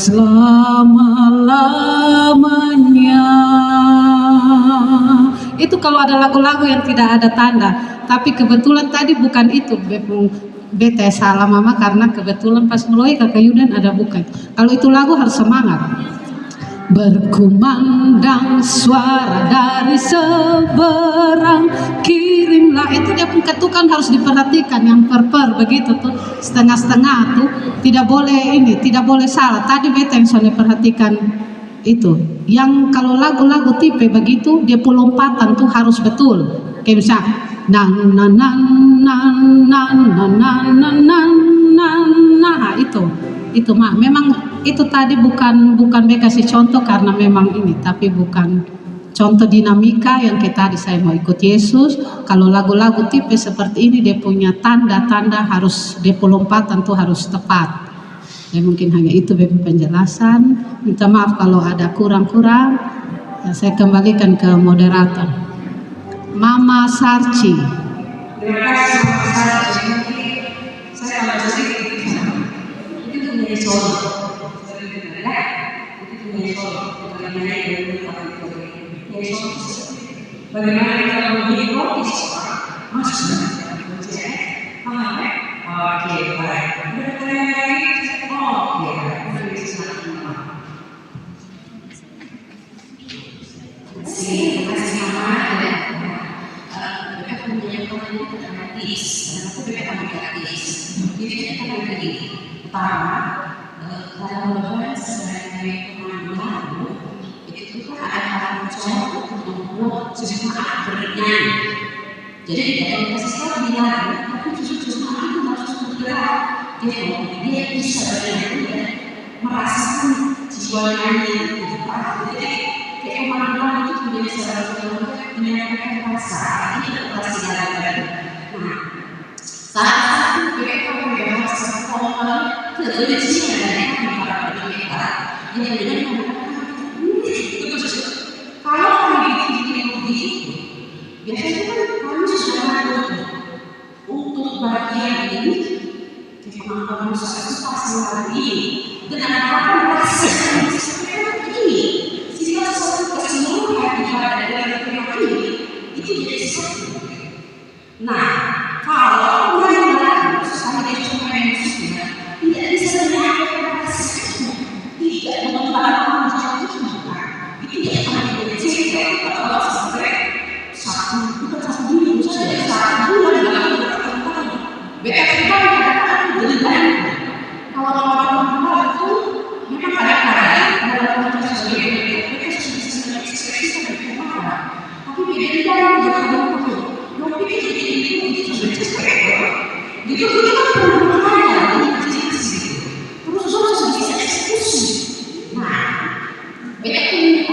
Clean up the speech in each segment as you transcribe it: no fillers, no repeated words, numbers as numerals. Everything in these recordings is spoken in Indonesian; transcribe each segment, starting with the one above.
selama-lamanya. Itu kalau ada lagu-lagu yang tidak ada tanda. Tapi kebetulan tadi bukan itu. Beta salah mama karena kebetulan pas mulai kakak Yudan ada bukan. Kalau itu lagu harus semangat. Berkumandang suara dari seberang, kirimlah. Itu dia pun ketukan harus diperhatikan, yang per begitu tuh, setengah-setengah tuh tidak boleh ini, tidak boleh salah. Tadi beta yang soalnya perhatikan itu. Yang kalau lagu-lagu tipe begitu dia lompatan tuh harus betul. Kayak misal nan nan nan nan nan nan nan nan nan, itu mah memang itu tadi bukan beta kasih contoh karena memang ini, tapi bukan contoh dinamika yang kayak tadi saya mau ikut Yesus. Kalau lagu-lagu tipe seperti ini dia punya tanda-tanda harus, dia lompatan tuh harus tepat. Ya mungkin hanya itu penjelasan. Minta maaf kalau ada kurang-kurang. Ya, saya kembalikan ke moderator. Mama Sarci. Terima kasih Mama Sarci. Saya kalau sedikit itu menjadi solo. Bagaimana kita menjadi kopi masuk oke, baik. Terima kasih Mama. Mereka punya komentar dramatis, dan aku mereka dramatis. Jadi kita begini. Pertama, dalam beberapa sebagai pemandu lagu itu kan ada hal contoh untuk membuat sesuatu bernyanyi. Jadi tidak ada kasih tahu di lagu, tapi justru itu harus bergerak. Dia bisa bernyanyi dan merasakan jiwa nyanyi itu. Jadi pemandu itu menjadi salah satu menyampaikan rasa itu rasa lagu. Nah, salah satu mereka membahas formal kebencian dari para pendeta yang dengan kalau kami bikin begitu, biasanya kan kami sudah mampu untuk bagian ini, kemampuan partisipasi lagi dengan harapan rasa yang seperti ini, sehingga sesuatu keseluruhan ibadah dari tema ini itu jadi satu. Nah, kalau mulai sama dia cuma yang musiknya, tidak bisa menyampaikan rasa itu, tidak mengembangkan macam itu, itu tidak akan menjadi kalau sampai satu bukan satu minggu saja, 1 bulan dalam bertahun-tahun. Beta pribadi kadang-kadang jadi banyak. Kalau orang-orang itu memang kadang-kadang dalam konteks sebagai mereka sudah bisa mengekspresikan dari kemana, tapi beda dalam bertahun-tahun. Tapi itu sudah cepat. Gitu kita kan perlu menghayal terus bisa eksekusi. Nah, beda punya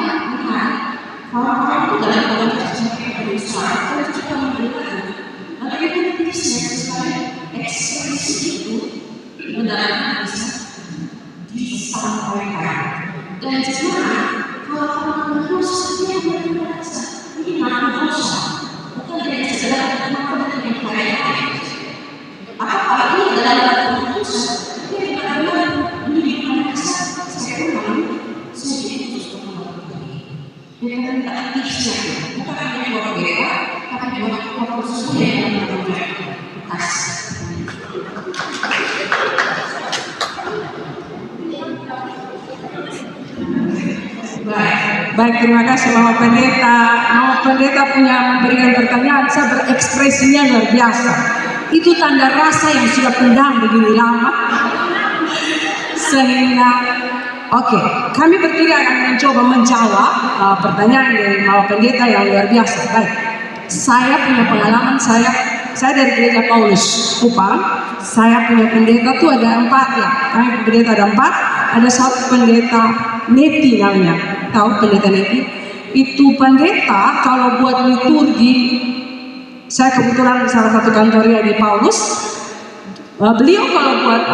orang-orang itu dalam konteks sebagai berusaha, kalau kita memberikan, lalu itu tipsnya supaya ekspresi itu benar-benar bisa disampaikan. Dan sebenarnya kalau orang-orang terus dia merasa ini dosa, bukan dari segala kemampuan yang kaya. Apalagi dalam keputusan dia benar-benar menunjukkan kesan sempurna sendiri untuk melakukan ini. Dia minta tipsnya, bukan hanya buat mereka, tapi buat proses yang melakukan tugas. Baik, terima kasih Mama Pendeta. Mama Pendeta punya memberikan pertanyaan, saya berekspresinya luar biasa. Itu tanda rasa yang sudah pendam begini lama. Sehingga, oke, kami bertiga akan mencoba menjawab pertanyaan dari Mama Pendeta yang luar biasa. Baik, saya punya pengalaman, saya dari Gereja Paulus Kupang. Saya punya pendeta tuh ada 4 ya. Kami pendeta ada 4. Ada satu pendeta Neti namanya. Tahu pendeta Neti? Itu pendeta kalau buat liturgi, saya kebetulan salah satu kantornya di Paulus. Beliau kalau buat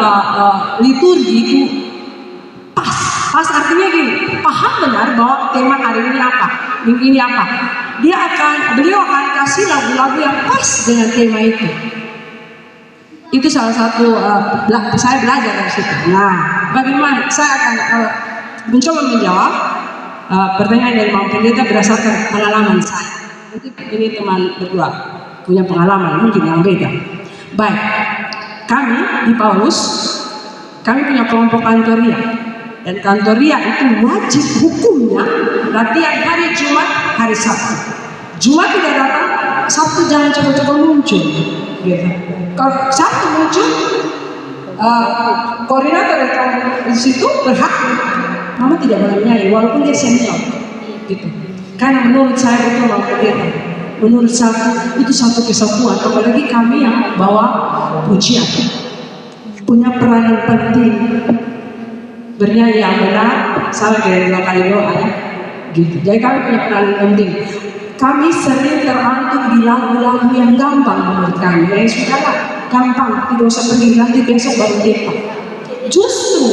liturgi itu pas artinya gini, paham benar bahwa tema hari ini apa, minggu ini apa. Beliau akan kasih lagu-lagu yang pas dengan tema itu. Itu salah satu saya belajar dari situ. Nah, bagaimana saya akan mencoba menjawab pertanyaan dari Mama Pendeta berdasarkan pengalaman saya. Nanti ini teman berdua punya pengalaman mungkin yang beda. Baik, kami di Paulus, kami punya kelompok kantoria. Dan kantoria itu wajib hukumnya latihan hari Jumat, hari Sabtu. Jumat tidak datang, Sabtu jangan coba-coba muncul. Gitu. Kalau Sabtu muncul, koordinator di situ berhak, Mama tidak boleh menyanyi, walaupun dia senior. Gitu. Karena menurut saya itu Mama Pendeta, menurut saya itu satu kesatuan, apalagi kami yang bawa pujian punya peranan penting. Bernyanyi yang benar, salah dari 2 kali doa ya. Gitu. Jadi kami punya peranan penting. Kami sering terantuk di lagu-lagu yang gampang menurut kami. Ya sudahlah, gampang, tidak usah pergi, nanti besok baru depan. Justru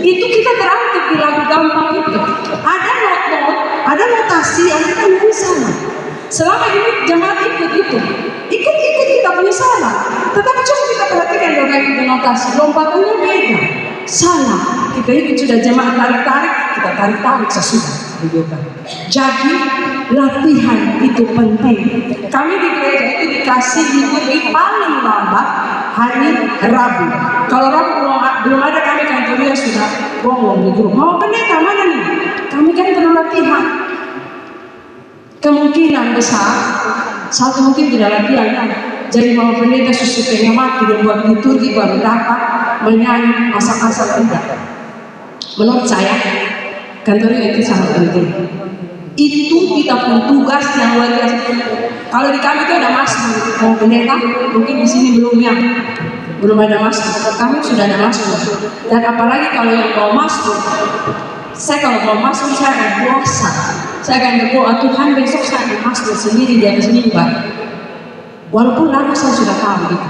itu kita terantuk di lagu gampang itu. Ada not-not, ada notasi, ada kan yang salah. Selama ini jemaat ikut kita punya salah. Tetapi coba kita perhatikan doa kita notasi, lompatannya beda. Salah, kita ikut sudah jemaat tarik-tarik, kita tarik-tarik sesudah. Jadi latihan itu penting. Kami di gereja itu dikasih liturgi paling lambat hari Rabu. Kalau Rabu belum ada, kami kantornya sudah ngomong di grup. Mau pendeta mana nih? Kami kan perlu latihan. Kemungkinan besar satu mungkin tidak latihan. Jadi mau pendeta susu tengah mati dan buat liturgi baru dapat menyanyi asal-asal tidak. Menurut saya kantornya itu sangat penting. Itu kita pun tugas yang luar biasa. Kalau di kami itu ada masjid, mau pendeta, mungkin di sini belum ada masjid. Kami sudah ada masjid. Dan apalagi kalau yang mau masjid, saya kalau mau masjid saya akan puasa. Saya akan berdoa Tuhan besok saya akan masjid sendiri di atas mimbar. Walaupun lagu saya sudah tahu gitu.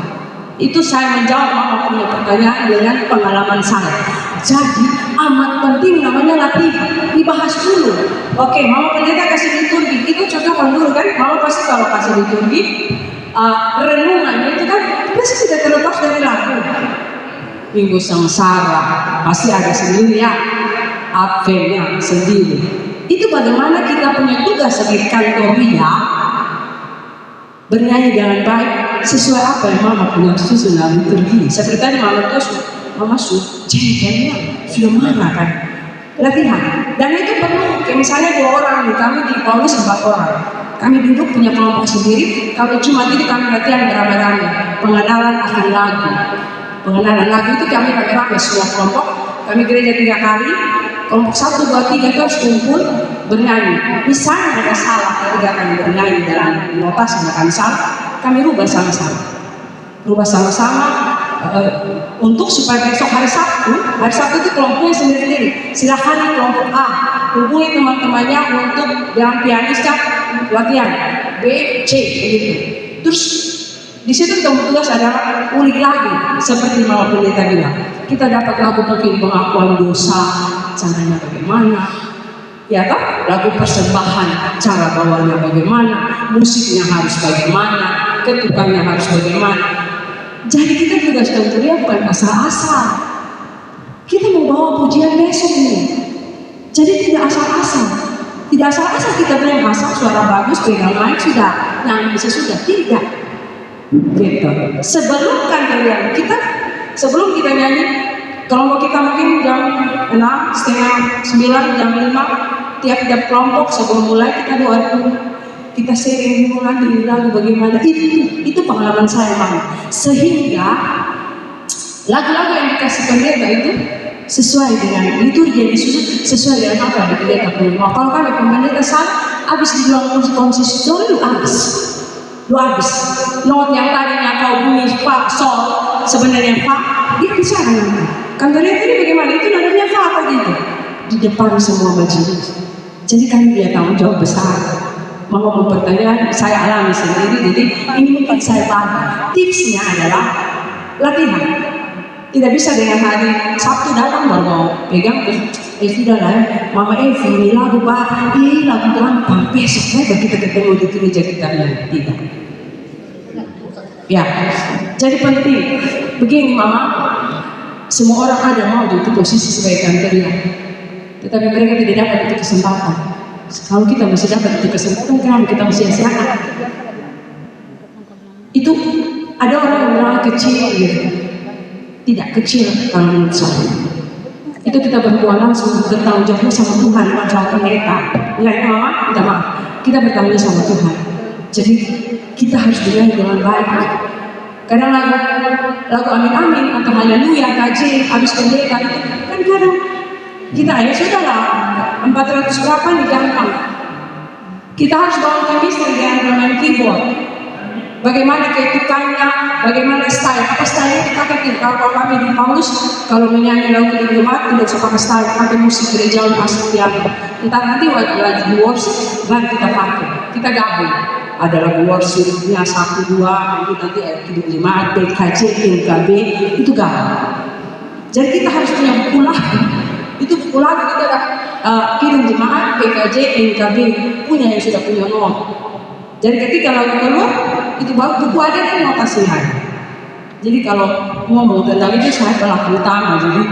Itu saya menjawab Mama punya pertanyaan dengan pengalaman saya. Jadi amat penting namanya latihan, dibahas dulu. Oke, Mama pendeta kasih liturgi, itu contohkan dulu kan. Mama pasti kalau kasih liturgi, renungannya itu kan pasti tidak terlepas dari lagu. Minggu Sengsara pasti ada sendiri ya, Adventnya sendiri. Itu bagaimana kita punya tugas sebagai kantoria bernyanyi dengan baik sesuai apa yang Mama punya susun dalam liturgi. Seperti tadi Mama jengkelnya sudah marah kan. Latihan. Dan itu perlu, kayak misalnya 2 orang nih, kami di Paulus 4 orang. Kami duduk punya kelompok sendiri. Kalau cuma itu kami latihan beramai-ramai. Pengenalan akan lagu. Pengenalan lagu itu kami rame-rame semua kelompok. Kami gereja 3 kali. Kelompok 1, 2, 3 itu harus kumpul bernyanyi. Misalnya ada salah ketika kami bernyanyi dalam notasi kami salah, kami rubah sama-sama. Untuk supaya besok hari Sabtu itu kelompoknya sendiri-sendiri. Silakan kelompok A hubungi teman-temannya untuk dengan pianisnya latihan B, C begitu. Terus di situ kita tugas adalah ulik lagu seperti Mama Pendeta bilang. Kita dapat lagu mungkin pengakuan dosa, caranya bagaimana, ya kan? Lagu persembahan, cara bawanya bagaimana, musiknya harus bagaimana, ketukannya harus bagaimana. Jadi kita tugas kantornya bukan asal-asal. Kita mau bawa pujian besok nih. Jadi tidak asal-asal. Tidak asal-asal kita bilang asal suara bagus, pegang mic sudah, nyanyi bisa sudah, tidak. Gitu. Sebelum kita nyanyi, kelompok kita mungkin jam 6, setengah 9, jam 5, tiap kelompok sebelum mulai kita doa dulu. Kita sharing dulu nanti lagu bagaimana. Itu pengalaman saya Mama. Sehingga lagu-lagu yang dikasih pendeta itu sesuai dengan liturgi yang disusun, sesuai dengan apa yang pendeta punya. Kalau kami pendeta salah, habis dibilang konsisten, lu habis. Not yang tadinya kau bunyi fa, sol, sebenarnya fa, dia bisa nanti. Kantornya ini bagaimana? Itu nadanya fa apa gitu? Di depan semua majelis. Jadi kami dia tanggung jawab besar. Mau mempertanyakan, saya alami sendiri, jadi ini mungkin saya bagi. Tipsnya adalah latihan. Tidak bisa dengan hari Sabtu datang baru mau pegang terus sudah lah ya, Mama Evi ini lagu Pak, ini lagu gampang, besok kita ketemu di gereja kita tidak. Ya, Jadi penting. Begini mama, semua orang ada mau di posisi sebagai kantoria, tetapi mereka tidak dapat itu kesempatan. Kalau kita masih dapat itu kesempatan, kan kita masih sia-siakan. Itu ada orang yang bilang kecil gitu. Tidak kecil kalau menurut saya. Itu kita berdoa langsung bertanggung jawab sama Tuhan, bukan sama pendeta. Enggak ya mama? Kita maaf. Kita bertanggung jawab sama Tuhan. Jadi kita harus dengar dengan baik. Kadang lagu amin amin atau haleluya kaji habis pendeta itu kan kadang kita ya sudahlah 400 berapa nih gampang. Kita harus bangun chemistry dengan main keyboard. Bagaimana ketukannya, bagaimana style. Apa style kita pakai? Kalau kami di Paulus, kalau menyanyi lagu di jemaat tidak usah pakai style, pakai musik gereja asli yang. Entar nanti waktu lagi di worship baru kita pakai. Kita gabung. Ada lagu worshipnya 1, 2, nanti hidup jemaat, BKJ, MKB, itu gabung. Jadi kita harus punya buku lagu. Itu buku lagu kita ada kirim jemaat, BKJ, MKB, punya yang sudah punya not. Jadi ketika lagu keluar, itu baru buku ada dan notasinya. Jadi kalau ngomong tentang itu saya pelaku utama. Jadi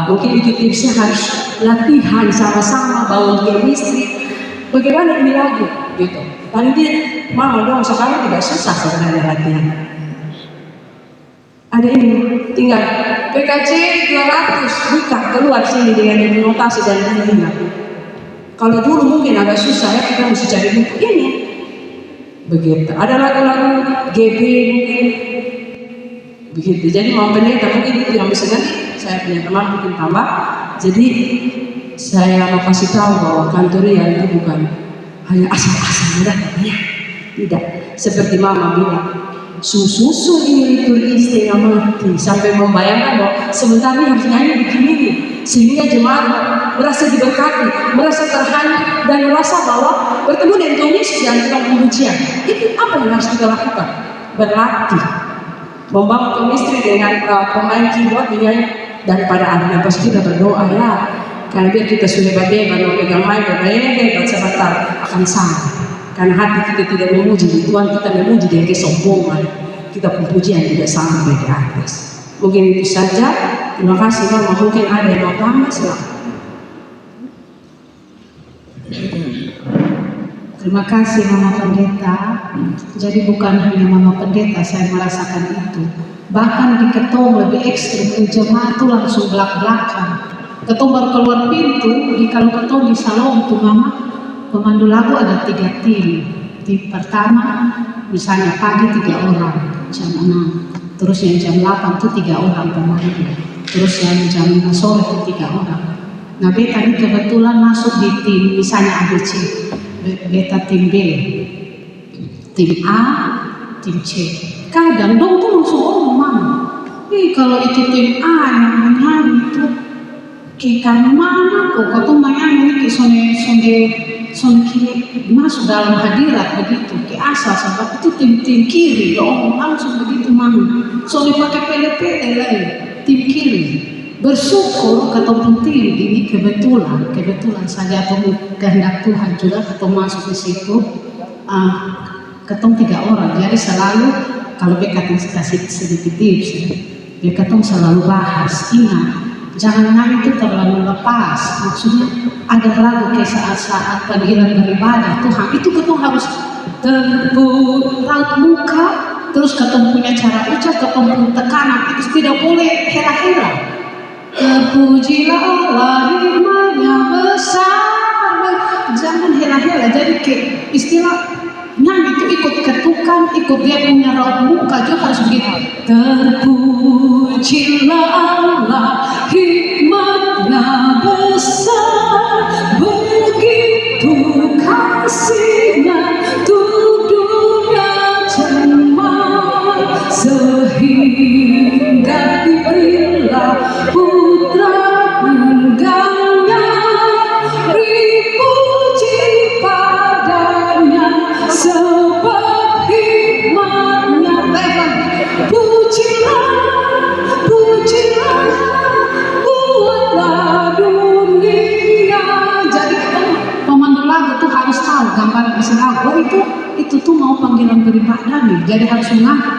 mungkin itu tipsnya harus latihan sama-sama bangun chemistry. Bagaimana ini lagu gitu. Paling tidak mama dong sekarang tidak susah sebenarnya latihan. Ada ini tinggal PKC 200 buka keluar sini dengan notasi dan lainnya. Kalau dulu mungkin agak susah ya kita mesti cari buku ini. Begitu. Ada lagu-lagu GB mungkin begitu. Jadi mau pendeta mungkin itu yang bisa nanti saya punya teman mungkin tambah. Jadi saya mau kasih tahu bahwa kantoria itu bukan hanya asal-asal mudah ya. Tidak. Seperti mama bilang, susu ini liturgi setengah mati sampai membayangkan bahwa sebentar ini harus nyanyi begini nih. Sehingga jemaat merasa diberkati, merasa terhanyut dan merasa bahwa bertemu dengan Tuhan Yesus dan kita pujian. Itu apa yang harus kita lakukan? Berlatih, membangun chemistry dengan pemain keyboard menyanyi dan pada akhirnya pasti kita berdoa ya. Karena biar kita sudah berdeba, memegang mic, berhebat sebentar akan sama. Karena hati kita tidak memuji Tuhan, kita memuji dengan kesombongan. Kita pujian tidak sampai di atas. Mungkin itu saja. Terima kasih mama. Mungkin ada yang mau tambah silakan. Terima kasih Mama Pendeta. Jadi bukan hanya Mama Pendeta saya merasakan itu. Bahkan di Ketong lebih ekstrim, jemaat itu langsung belak-belakan. Ketong baru keluar pintu, kalau Ketong di salon tuh Mama, pemandu lagu ada 3 tim. Tim pertama misalnya pagi 3 orang, jam 6. Terus yang jam 8 itu 3 orang pemandu. Terus yang jam 5 sore itu 3 orang. Nah beta ini kebetulan masuk di tim misalnya ABC. Beta tim B, tim A, tim C. Kadang dong tuh langsung ngomong, kalau itu tim A yang menyanyi itu kayak mana kok? Kau tuh menyanyi sonde kiri masuk dalam hadirat begitu. Kayak asal sebab itu tim kiri, langsung begitu mana? Sonde pakai pele-pele lain, tim kiri. Bersyukur ketemu tim ini kebetulan saja atau kehendak Tuhan juga ketemu masuk di situ ketemu 3 orang. Jadi selalu kalau mereka kasih sedikit tips ya ketemu selalu bahas, ingat jangan nyanyi itu terlalu lepas. Maksudnya ada lagu kayak saat-saat panggilan beribadah Tuhan itu ketemu harus raut muka, terus ketemu punya cara ucap, ketemu tekanan, itu tidak boleh hela-hela. Terpujilah Allah, hikmahnya besar. Jangan hela-hela. Jadi kayak istilah nyanyi itu ikut ketukan, ikut dia punya raut muka juga harus begitu. Terpujilah Allah, hikmahnya besar, begitu kasihnya untuk dunia jemaat, sehingga diberilah putra tunggalnya, dipuji padanya sebab hikmatnya. Pujilah buatlah dunia. Jadi pemandu lagu tuh harus tahu gambaran isi lagu. Itu tuh mau panggilan beribadah nih. Jadi harus mengaku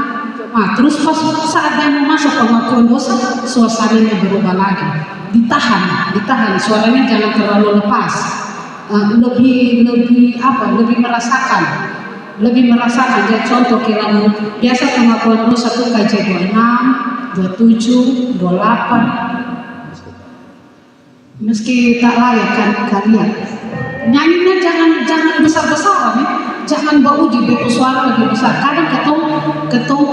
Nah, terus pas saat dia mau masuk pengakuan dosa, suasananya berubah lagi. Ditahan, suaranya jangan terlalu lepas. Lebih apa? Lebih merasakan. Jadi contoh kalau biasa pengakuan dosa itu KJ 26, 27, 28. Meski tak layak kan kalian. Nyanyinya jangan besar-besaran ya. Jangan bau di beku suara lebih besar. Kadang ketong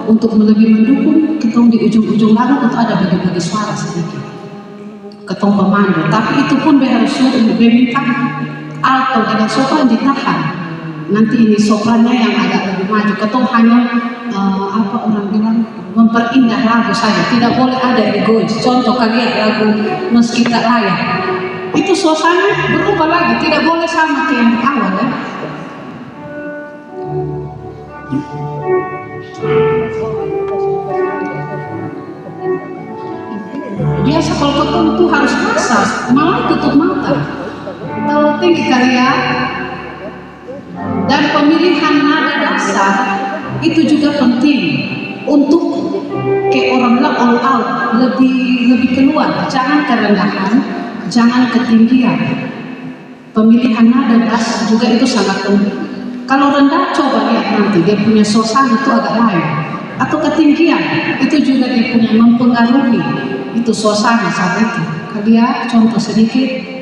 untuk lebih mendukung, ketong di ujung-ujung lagu itu ada bagi-bagi suara sedikit. Ketong pemandu, tapi itu pun harus minta alto dengan sopran ditahan. Nanti ini soprannya yang agak lebih maju. Ketong hanya apa orang bilang memperindah lagu saja. Tidak boleh ada egois. Contoh kalian lagu Meski Tak Layak. Itu suasana berubah lagi. Tidak boleh sama kayak yang awal ya. Biasa kalau ketemu tuh harus rasa, malah tutup mata. Tahu tinggi kalian. Dan pemilihan nada dasar itu juga penting untuk kayak orang bilang all out, lebih keluar. Jangan kerendahan, jangan ketinggian. Pemilihan nada dasar juga itu sangat penting. Kalau rendah coba lihat nanti dia punya suasana itu agak lain. Atau ketinggian itu juga dia punya mempengaruhi itu suasana saat itu. Kalian contoh sedikit.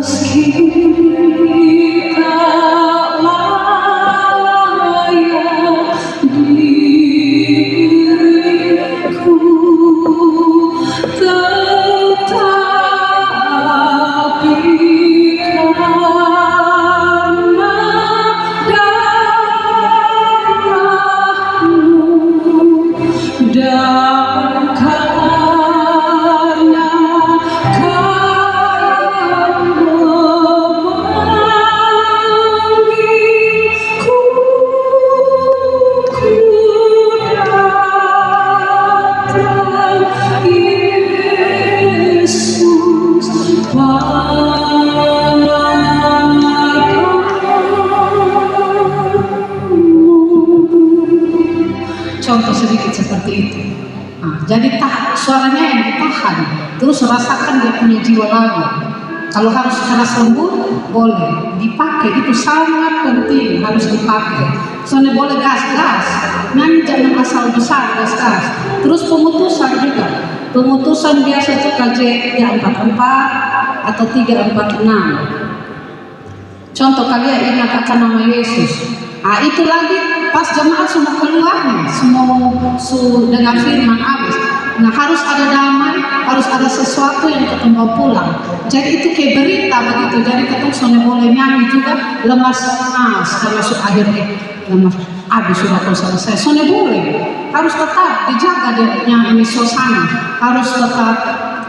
Meski tak layak diriku, tetapi karena darahmu dan karena contoh sedikit seperti itu. Nah, jadi suaranya yang ditahan, terus rasakan dia punya jiwa lagu. Kalau harus keras lembut, boleh dipakai, itu sangat penting, harus dipakai. Soalnya boleh gas-gas, nyanyi jangan asal besar, gas-gas. Terus pemutusan juga, pemutusan biasa itu KJ 344 atau 346. Contoh kalian ingat akan nama Yesus. Nah itu lagi pas jemaat semua keluar nih, semua dengan firman habis. Nah harus ada damai, harus ada sesuatu yang ketemu pulang. Jadi itu kayak berita begitu. Jadi ketemu soalnya boleh nyanyi juga lemas termasuk akhirnya lemas habis sudah selesai. Soalnya boleh, harus tetap dijaga dia ini suasana, harus tetap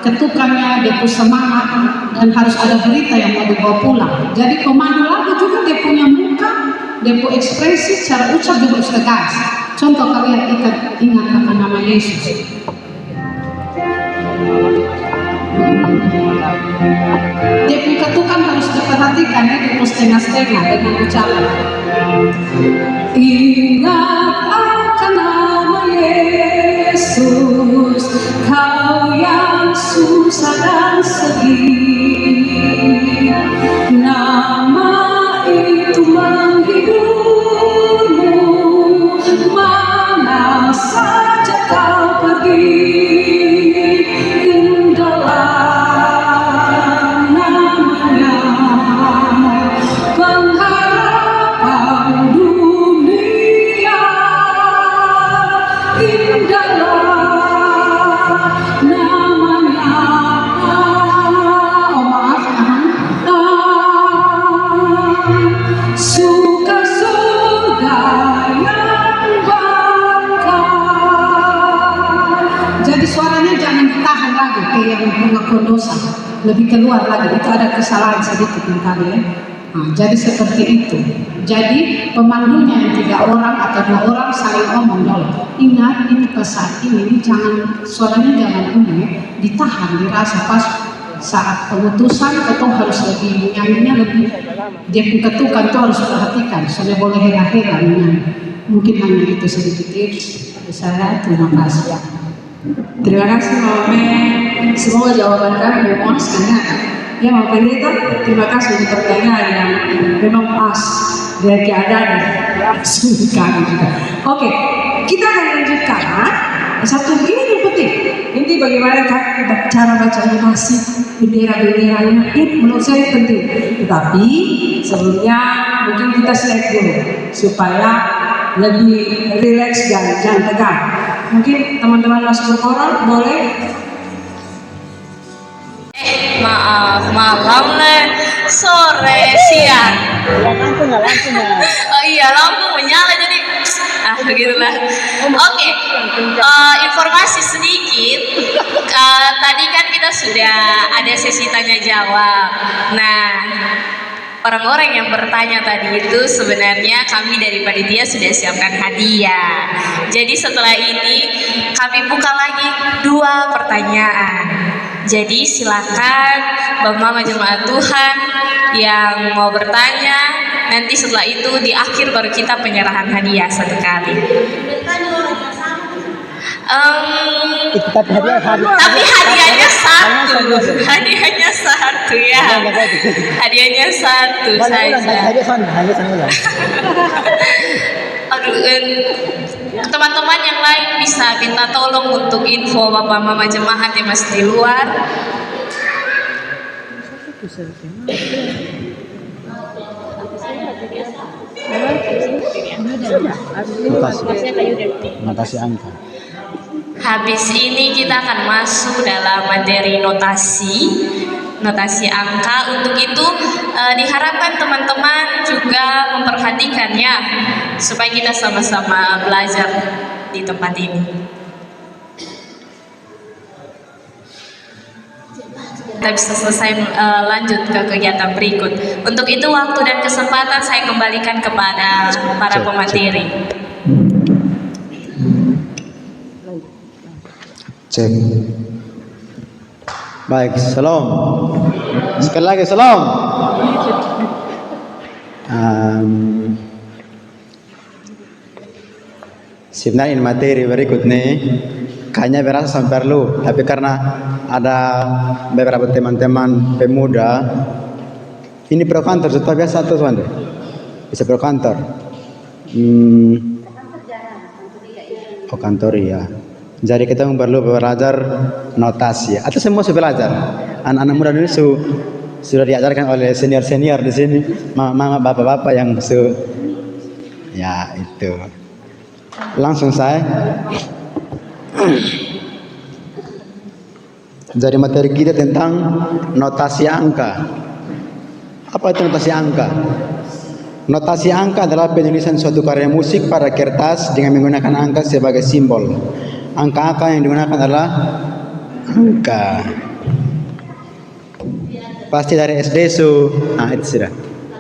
ketukannya, dia punya semangat, dan harus ada berita yang mau dibawa pulang. Jadi pemandu lagu juga dia punya muka, dia punya ekspresi, cara ucap juga harus tegas. Contoh kalian ingat akan nama Yesus. Dia punya ketukan harus diperhatikan ya, dia punya setengah-setengah dengan ucapan. Ingat akan nama Yesus, kau yang susah dan sedih. Nama itu menghiburmu, mana saja kau pergi. Indahlah namanya, pengharapan dunia. Indahlah namanya. Suka surga yang bakal. Jadi suaranya jangan ditahan lagi kayak yang pengakuan dosa, lebih keluar lagi. Itu ada kesalahan sedikit yang tadi ya. Nah, jadi seperti itu. Jadi pemandunya yang 3 orang atau 2 orang saling ngomong dulu. Ingat ini pas saat ini jangan suaranya jangan ini ditahan, dirasa pas saat pemutusan ketong harus lebih nyanyinya lebih dia ketukan tuh harus perhatikan. Soalnya boleh hera-hera nyanyi. Mungkin hanya itu sedikit tips. Saya terima kasih ya. Terima kasih Mama Pen. Semoga jawaban kami memuaskan ya. Ya Mama Pendeta, terima kasih untuk pertanyaan yang memang pas dari keadaan langsung kami juga. Oke, kita akan lanjutkan. Satu ini yang penting. Ini bagaimana cara baca notasi bendera-benderanya. Ini menurut saya penting. Tetapi sebelumnya mungkin kita select dulu supaya lebih rileks dan jangan tegang. Mungkin teman-teman masuk berkoran boleh. Maaf, malam nih, sore, siang. Lampunya. Oh iya, lampu menyala jadi begitulah. Oke, informasi sedikit. Tadi kan kita sudah ada sesi tanya jawab. Nah, orang-orang yang bertanya tadi itu sebenarnya kami dari panitia sudah siapkan hadiah. Jadi setelah ini kami buka lagi 2 pertanyaan. Jadi silakan Bapak Mama Jemaat Tuhan yang mau bertanya, nanti setelah itu di akhir baru kita penyerahan hadiah 1 kali. Tapi hadiahnya satu. Hadiahnya satu ya. Hadiahnya satu saja. Aduh, teman-teman yang lain bisa minta tolong untuk info Bapak Mama Jemaat yang masih di luar. Notasi angka. Habis ini kita akan masuk dalam materi notasi angka. Untuk itu diharapkan teman-teman juga memperhatikan ya, supaya kita sama-sama belajar di tempat ini. Kita bisa selesai lanjut ke kegiatan berikut. Untuk itu waktu dan kesempatan saya kembalikan kepada para pemateri. Cek. Baik, salam. Sekali lagi salam. Sebenarnya materi berikut nih kayaknya berasa sangat perlu, tapi karena ada beberapa teman-teman pemuda ini pro kantor, sudah biasa tuh Wanda, bisa pro kantor. Oh kantor ya. Jadi kita perlu belajar notasi, atau semua sudah belajar. Anak-anak muda ini sudah diajarkan oleh senior-senior di sini, mama bapak-bapak yang ya itu. Langsung saya. Jadi materi kita tentang notasi angka. Apa itu notasi angka? Notasi angka adalah penulisan suatu karya musik pada kertas dengan menggunakan angka sebagai simbol. Angka-angka yang digunakan adalah angka. Pasti dari SD itu sudah.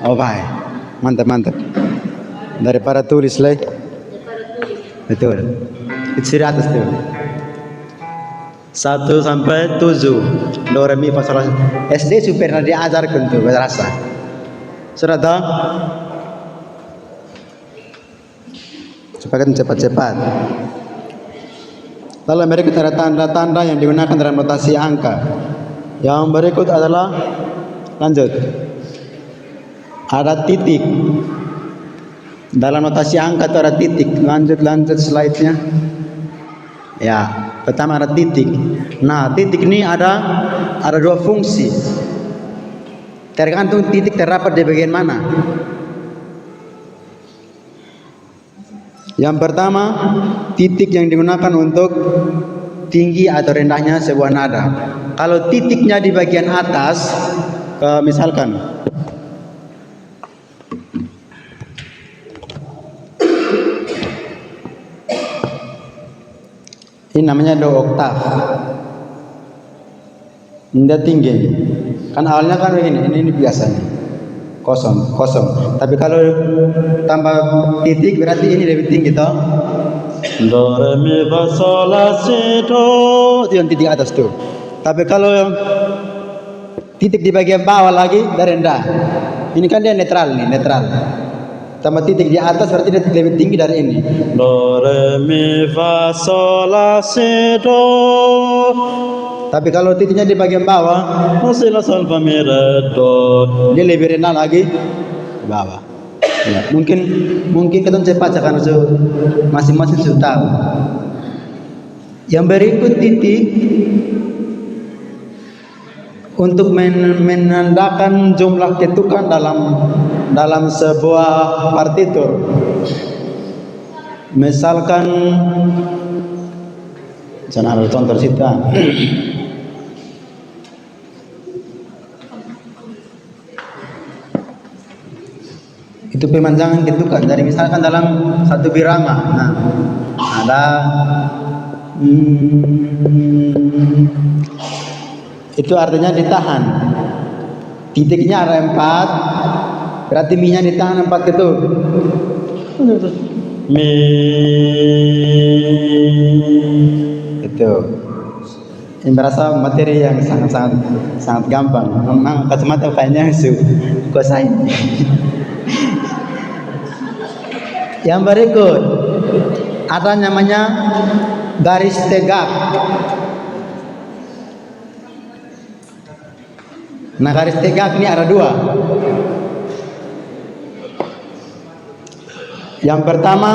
Oh baik, mantap. Daripada tulis lagi. Betul. Itu sudah atas tuh. 1 sampai 7. Do re mi fa sol. SD super pernah diajarkan tuh berasa. Sudah tahu? Supaya cepat-cepat. Lalu berikut ada tanda-tanda yang digunakan dalam notasi angka. Yang berikut adalah lanjut. Ada titik. Dalam notasi angka itu ada titik. Lanjut slide-nya. Ya, pertama ada titik. Nah, titik ini ada 2 fungsi. Tergantung titik terdapat di bagian mana. Yang pertama, titik yang digunakan untuk tinggi atau rendahnya sebuah nada. Kalau titiknya di bagian atas, misalkan ini namanya do oktav. Ini tinggi. Kan awalnya kan begini, ini biasanya. kosong. Tapi kalau tambah titik berarti ini lebih tinggi toh. Do re mi fa sol la si do, itu yang titik atas tuh. Tapi kalau yang titik di bagian bawah lagi dari rendah, ini kan dia netral nih, netral. Tambah titik di atas berarti dia lebih tinggi dari ini. Do re mi fa sol la si do. Tapi kalau titiknya di bagian bawah, si la sol fa mi re do, dia lebih rendah lagi ke bawah. Ya, mungkin kita cepat karena masing-masing sudah tahu. Yang berikut titik untuk menandakan jumlah ketukan dalam sebuah partitur. Misalkan, jangan ada contoh situ. Itu pemanjangan ketukan. Jadi misalkan dalam satu birama, nah, ada itu artinya ditahan. Titiknya ada 4, berarti mi-nya ditahan 4 ketuk. Mi itu. Ini berasa materi yang sangat gampang. Memang kacamata kayaknya kuasain. Yang berikut ada namanya garis tegak. Nah, garis tegak ini ada 2. Yang pertama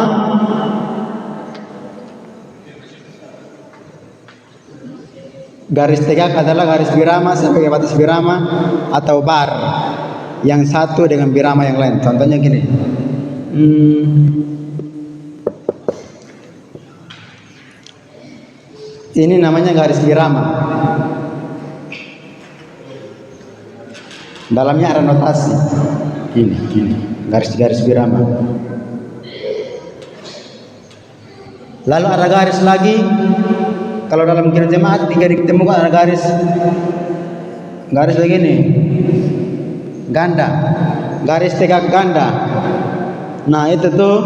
garis tegak adalah garis birama sampai batas birama atau bar yang satu dengan birama yang lain. Contohnya gini. Ini namanya garis birama. Dalamnya ada notasi. Gini, garis-garis birama. Lalu ada garis lagi. Kalau dalam kira jemaat tiga ditemukan ada garis begini. Ganda. Garis tegak ganda. Nah, itu tuh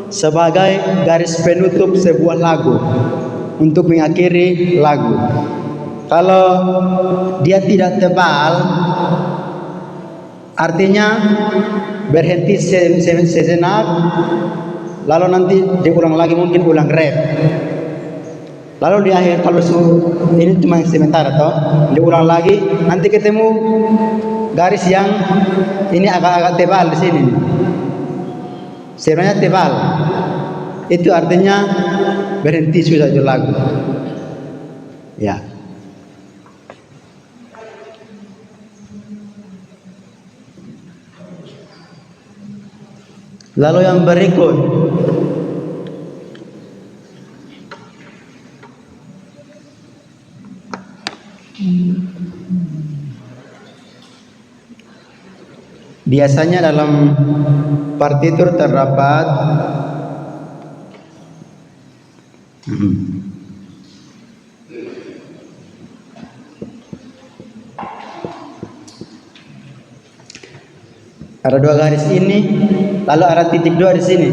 sebagai garis penutup sebuah lagu untuk mengakhiri lagu. Kalau dia tidak tebal, artinya berhenti sejenak, lalu nanti diulang lagi, mungkin ulang rep. Lalu di akhir kalau ini cuma sementara toh, diulang lagi, nanti ketemu garis yang ini agak-agak tebal di sini. Sebenarnya tebal. Itu artinya berhenti sudah itu lagu. Ya. Lalu yang berikut biasanya dalam partitur terdapat ada 2 garis ini, lalu ada titik 2 di sini.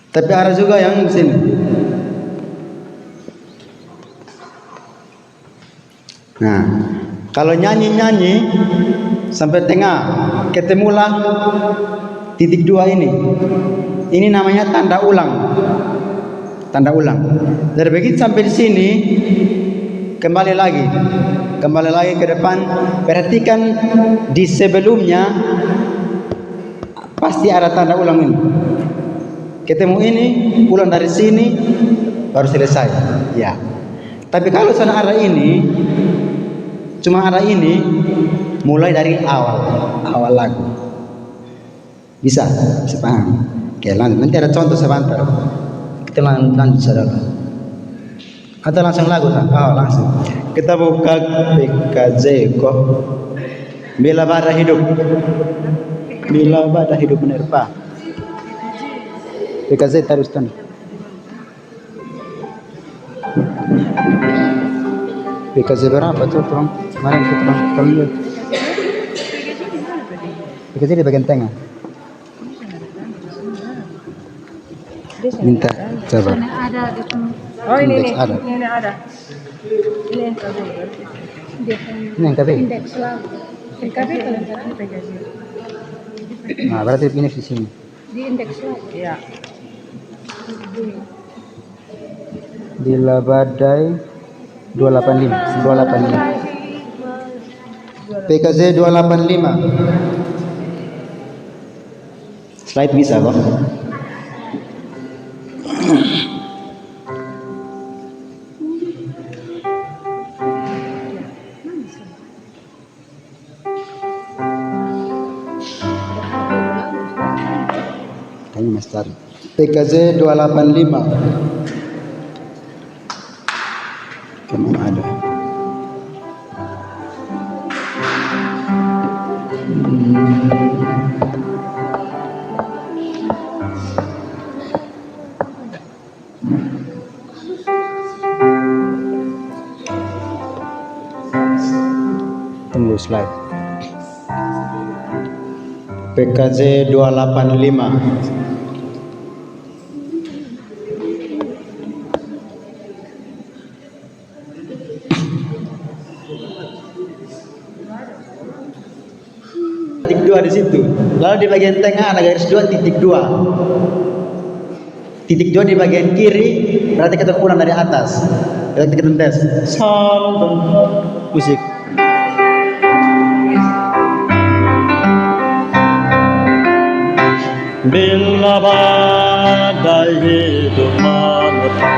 Tapi ada juga yang di sini. Nah, kalau nyanyi sampai tengah ketemulah titik 2 ini. Ini namanya tanda ulang. Tanda ulang. Dari begitu sampai di sini kembali lagi ke depan. Perhatikan di sebelumnya pasti ada tanda ulang ini. Ketemu ini, ulang dari sini baru selesai. Ya. Tapi kalau sudah ada ini, cuma ada ini, mulai dari awal lagu. Bisa paham? Oke, lanjut. Nanti ada contoh sebentar. Kita lanjut saudara. Atau langsung lagu kan? Oh, langsung. Kita buka PKZ kok. Bila pada hidup. Bila pada hidup menerpa. PKZ teruskan. PKZ berapa tuh Bang? Kemarin kita Bang lihat. PKZ di bagian tengah. Minta coba. Ada di Oh ini Indeks nih, ada. ini ada. Ini NKB. Ini yang KB. indeks lagu. NKB kalau ini PKJ. Nah, berarti ini di sini. Di indeks lagu. Iya. Di Labadai 285. 285. PKZ 285. Slide bisa kok. Kayaknya Mas Tari. PKZ 285. Kemana ada? Tunggu slide. PKZ 285. Titik 2 di situ. Lalu di bagian tengah ada garis 2 titik 2. Titik 2 di bagian kiri berarti kita pulang dari atas. Kita tes. Musik. Bila badai hidup menerpa,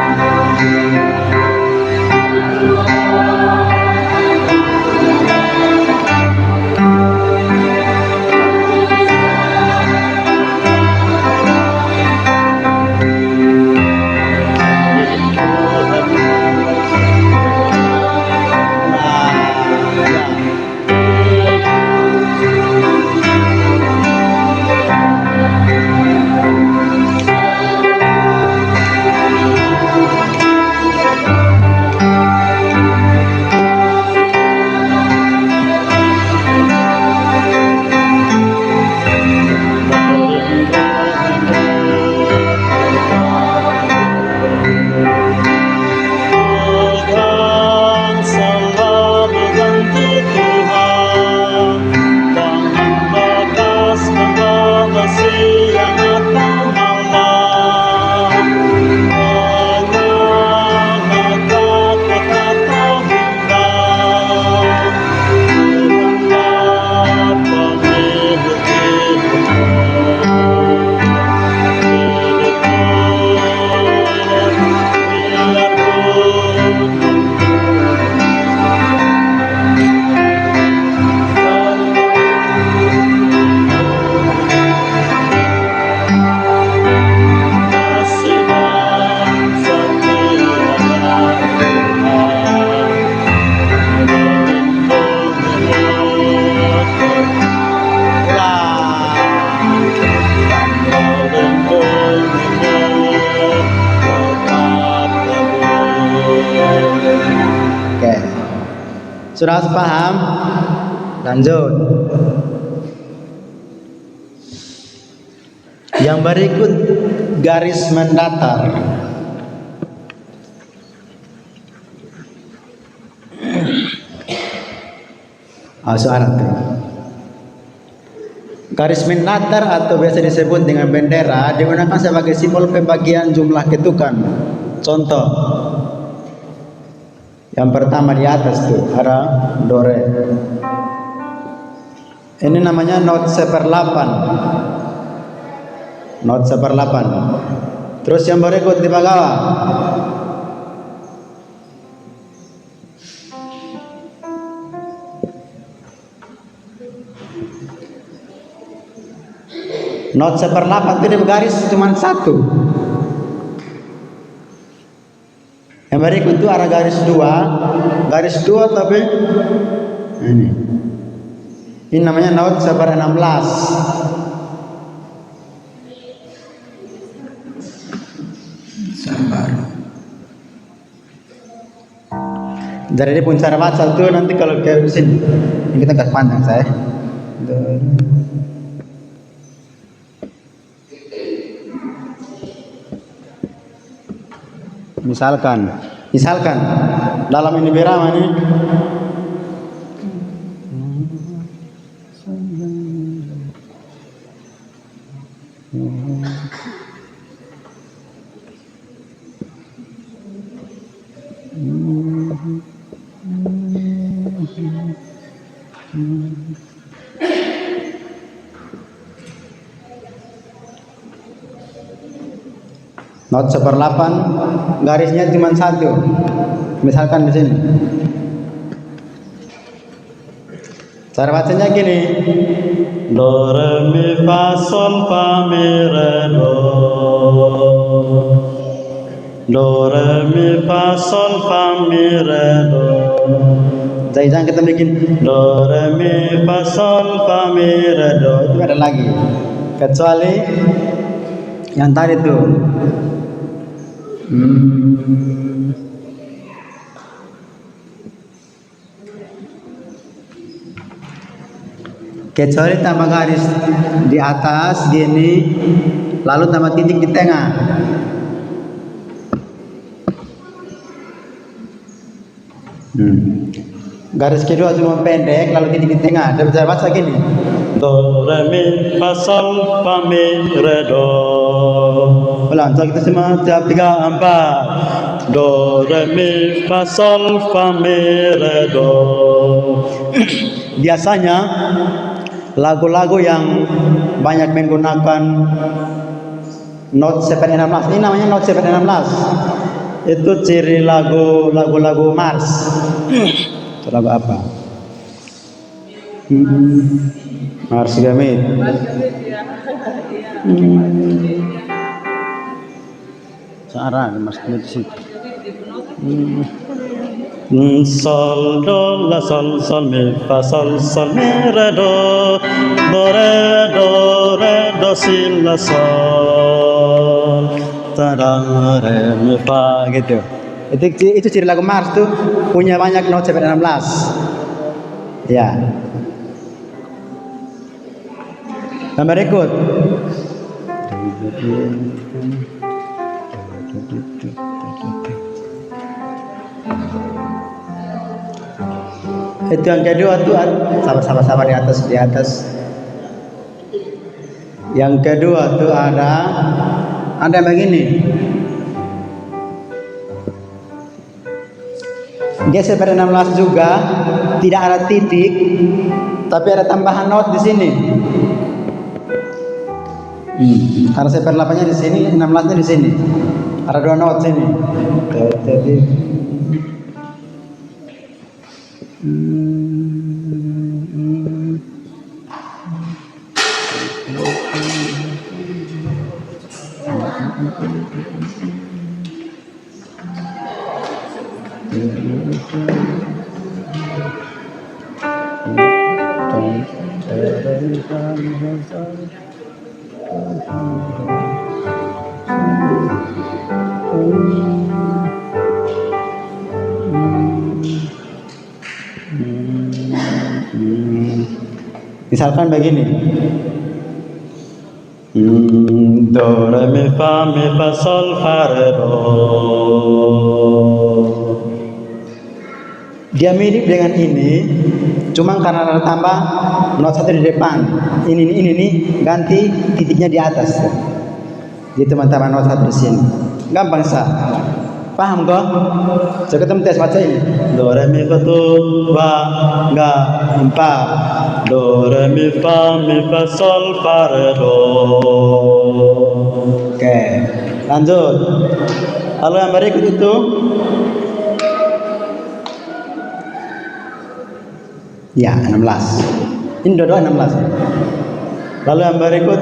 Sudah paham? Lanjut. Yang berikut garis mendatar. Soalan tuh. Garis mendatar atau biasa disebut dengan bendera digunakan sebagai simbol pembagian jumlah ketukan. Contoh. Yang pertama di atas tuh ada do re. Ini namanya not 1/8. Not 1/8. Terus yang berikut di bawah. Not 1/8 itu di garis cuma satu. Yang berikut itu ada garis 2 tapi ini namanya not 1/16. Sabar. Jadi dia pun cara baca tuh nanti kalau ke sini ini kita kasih panjang saya. Misalkan dalam ini birama nih not 1/8 garisnya cuma satu. Misalkan di sini. Cara bacanya gini. Do re mi fa sol fa mi re do. Do re mi fa sol fa mi re do. Jadi jangan kita bikin Do re mi fa sol fa mi re do. itu ada lagi. Kecuali yang tadi tuh. Kecuali tambah garis di atas gini, lalu tambah titik di tengah. Garis kedua cuma pendek, lalu titik di tengah. Dan cara baca gini. Do re mi fa sol fa mi re do. Ulang, coba kita semua tiap 3, 4. Do re mi fa sol fa mi re do. Biasanya lagu-lagu yang banyak menggunakan not 7/16, ini namanya not 7/16. Itu ciri lagu-lagu Mars. Itu lagu apa? Mars Gamit. Searah Mars Gamit di situ. Sol do la sol sol mi fa sol sol mi re do do si la sol ta da re mi fa Gitu. Itu ciri lagu Mars tuh punya banyak not 7/16. Ya. Yang berikut. Itu yang kedua tuh sama-sama di atas. Yang kedua tuh ada begini. Dia 7/16 juga, tidak ada titik, tapi ada tambahan not di sini. Karena 7/8-nya di sini, 16-nya di sini. Ada 2 not sini. Jadi misalkan begini. do re mi fa sol fa re do. Dia mirip dengan ini, cuma karena ada tambah not 1 di depan. Ini nih ganti titiknya di atas. Jadi teman-teman not 1 di sini. Gampang sah. Paham kok? Coba kita tes baca ini. Do re mi fa tu fa ga Empa. do re mi fa sol fa re do. Oke, lanjut. Lalu yang berikut itu ya 16. Ini dua-dua 16. Lalu yang berikut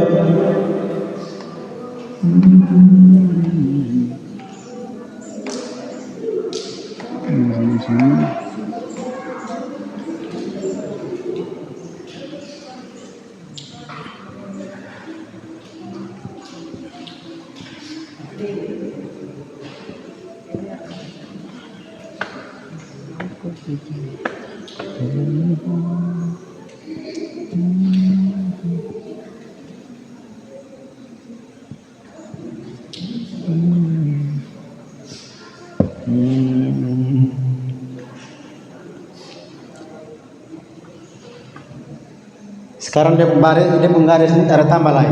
Sekarang dia menggaris ini ada tambah lain.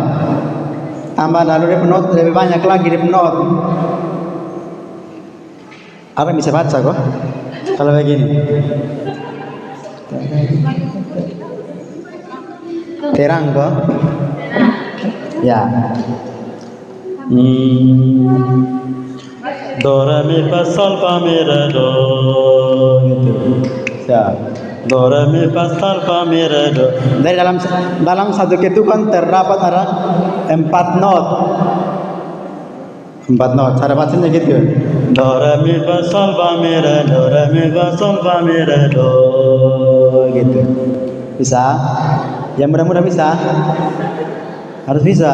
Tambah lalu dia penot lebih banyak lagi dia penot. Apa yang bisa baca kok? Kalau begini. Terang kok? Ya. Do re mi fa sol fa mi re do gitu. Ya. Do re mi fa sol fa mi re do. Dari dalam satu ketukan terdapat ada 4 not. 4 not. Cara bacanya gitu. Do re mi fa sol fa mi re do re mi fa sol fa mi re do Gitu. Bisa? Yang mudah-mudah bisa? Harus bisa.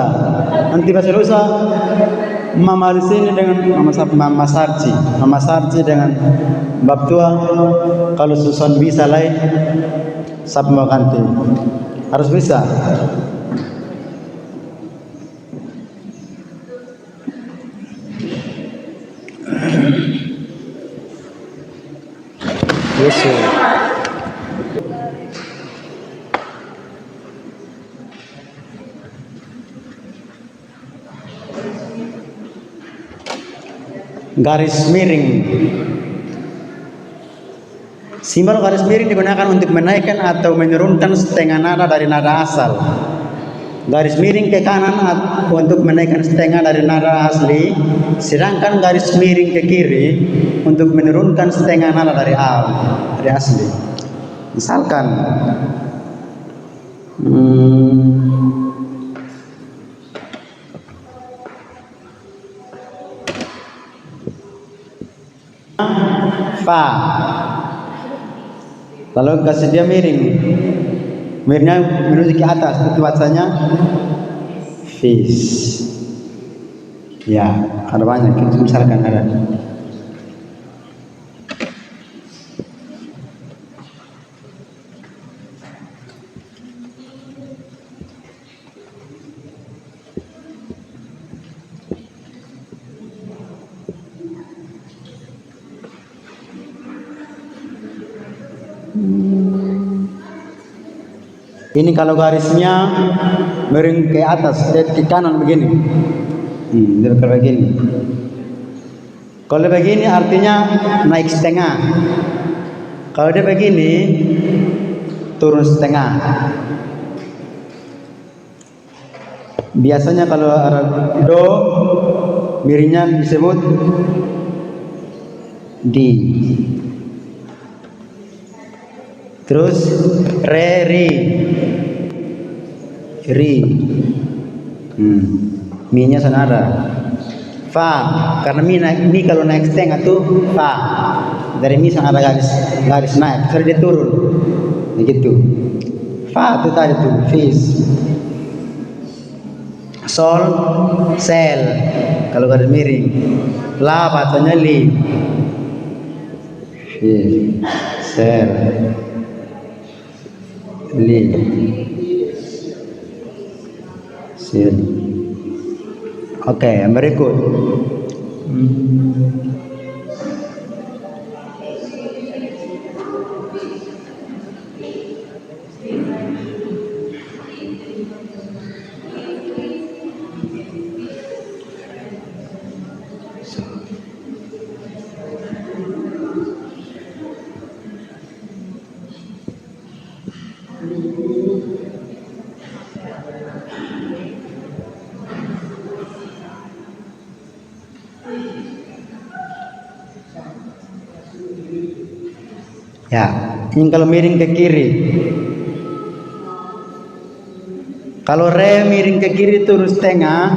Nanti bahasa Indonesia Mama di sini dengan Mama Sarci dengan bab tua. Kalau Susan bisa lain, sab mau ganti. Harus bisa. Yesus. Garis miring. Simbol garis miring digunakan untuk menaikkan atau menurunkan setengah nada dari nada asal. Garis miring ke kanan untuk menaikkan setengah dari nada asli, sedangkan garis miring ke kiri untuk menurunkan setengah nada dari asli. Misalkan, fa, lalu kasih dia miring, miringnya menuju ke atas, itu bacanya fish. Ya, ada banyak. Misalkan ada. Ini kalau garisnya miring ke atas, ke kanan begini. Dia kalau begini. Kalau begini artinya naik setengah. Kalau dia begini turun setengah. Biasanya kalau ada do miringnya disebut di. Terus re ri. Mi-nya senada. Fa, karena mi kalau naik setengah tuh fa. Dari mi sangat ada garis naik, terus dia turun. Begitu. Fa itu tadi tuh fish. Sol, sel. Kalau garis miring. La bacanya li. Fish, sel. Li. Sil. Oke, yang berikut. Ya, ini kalau miring ke kiri. Kalau re miring ke kiri turun setengah,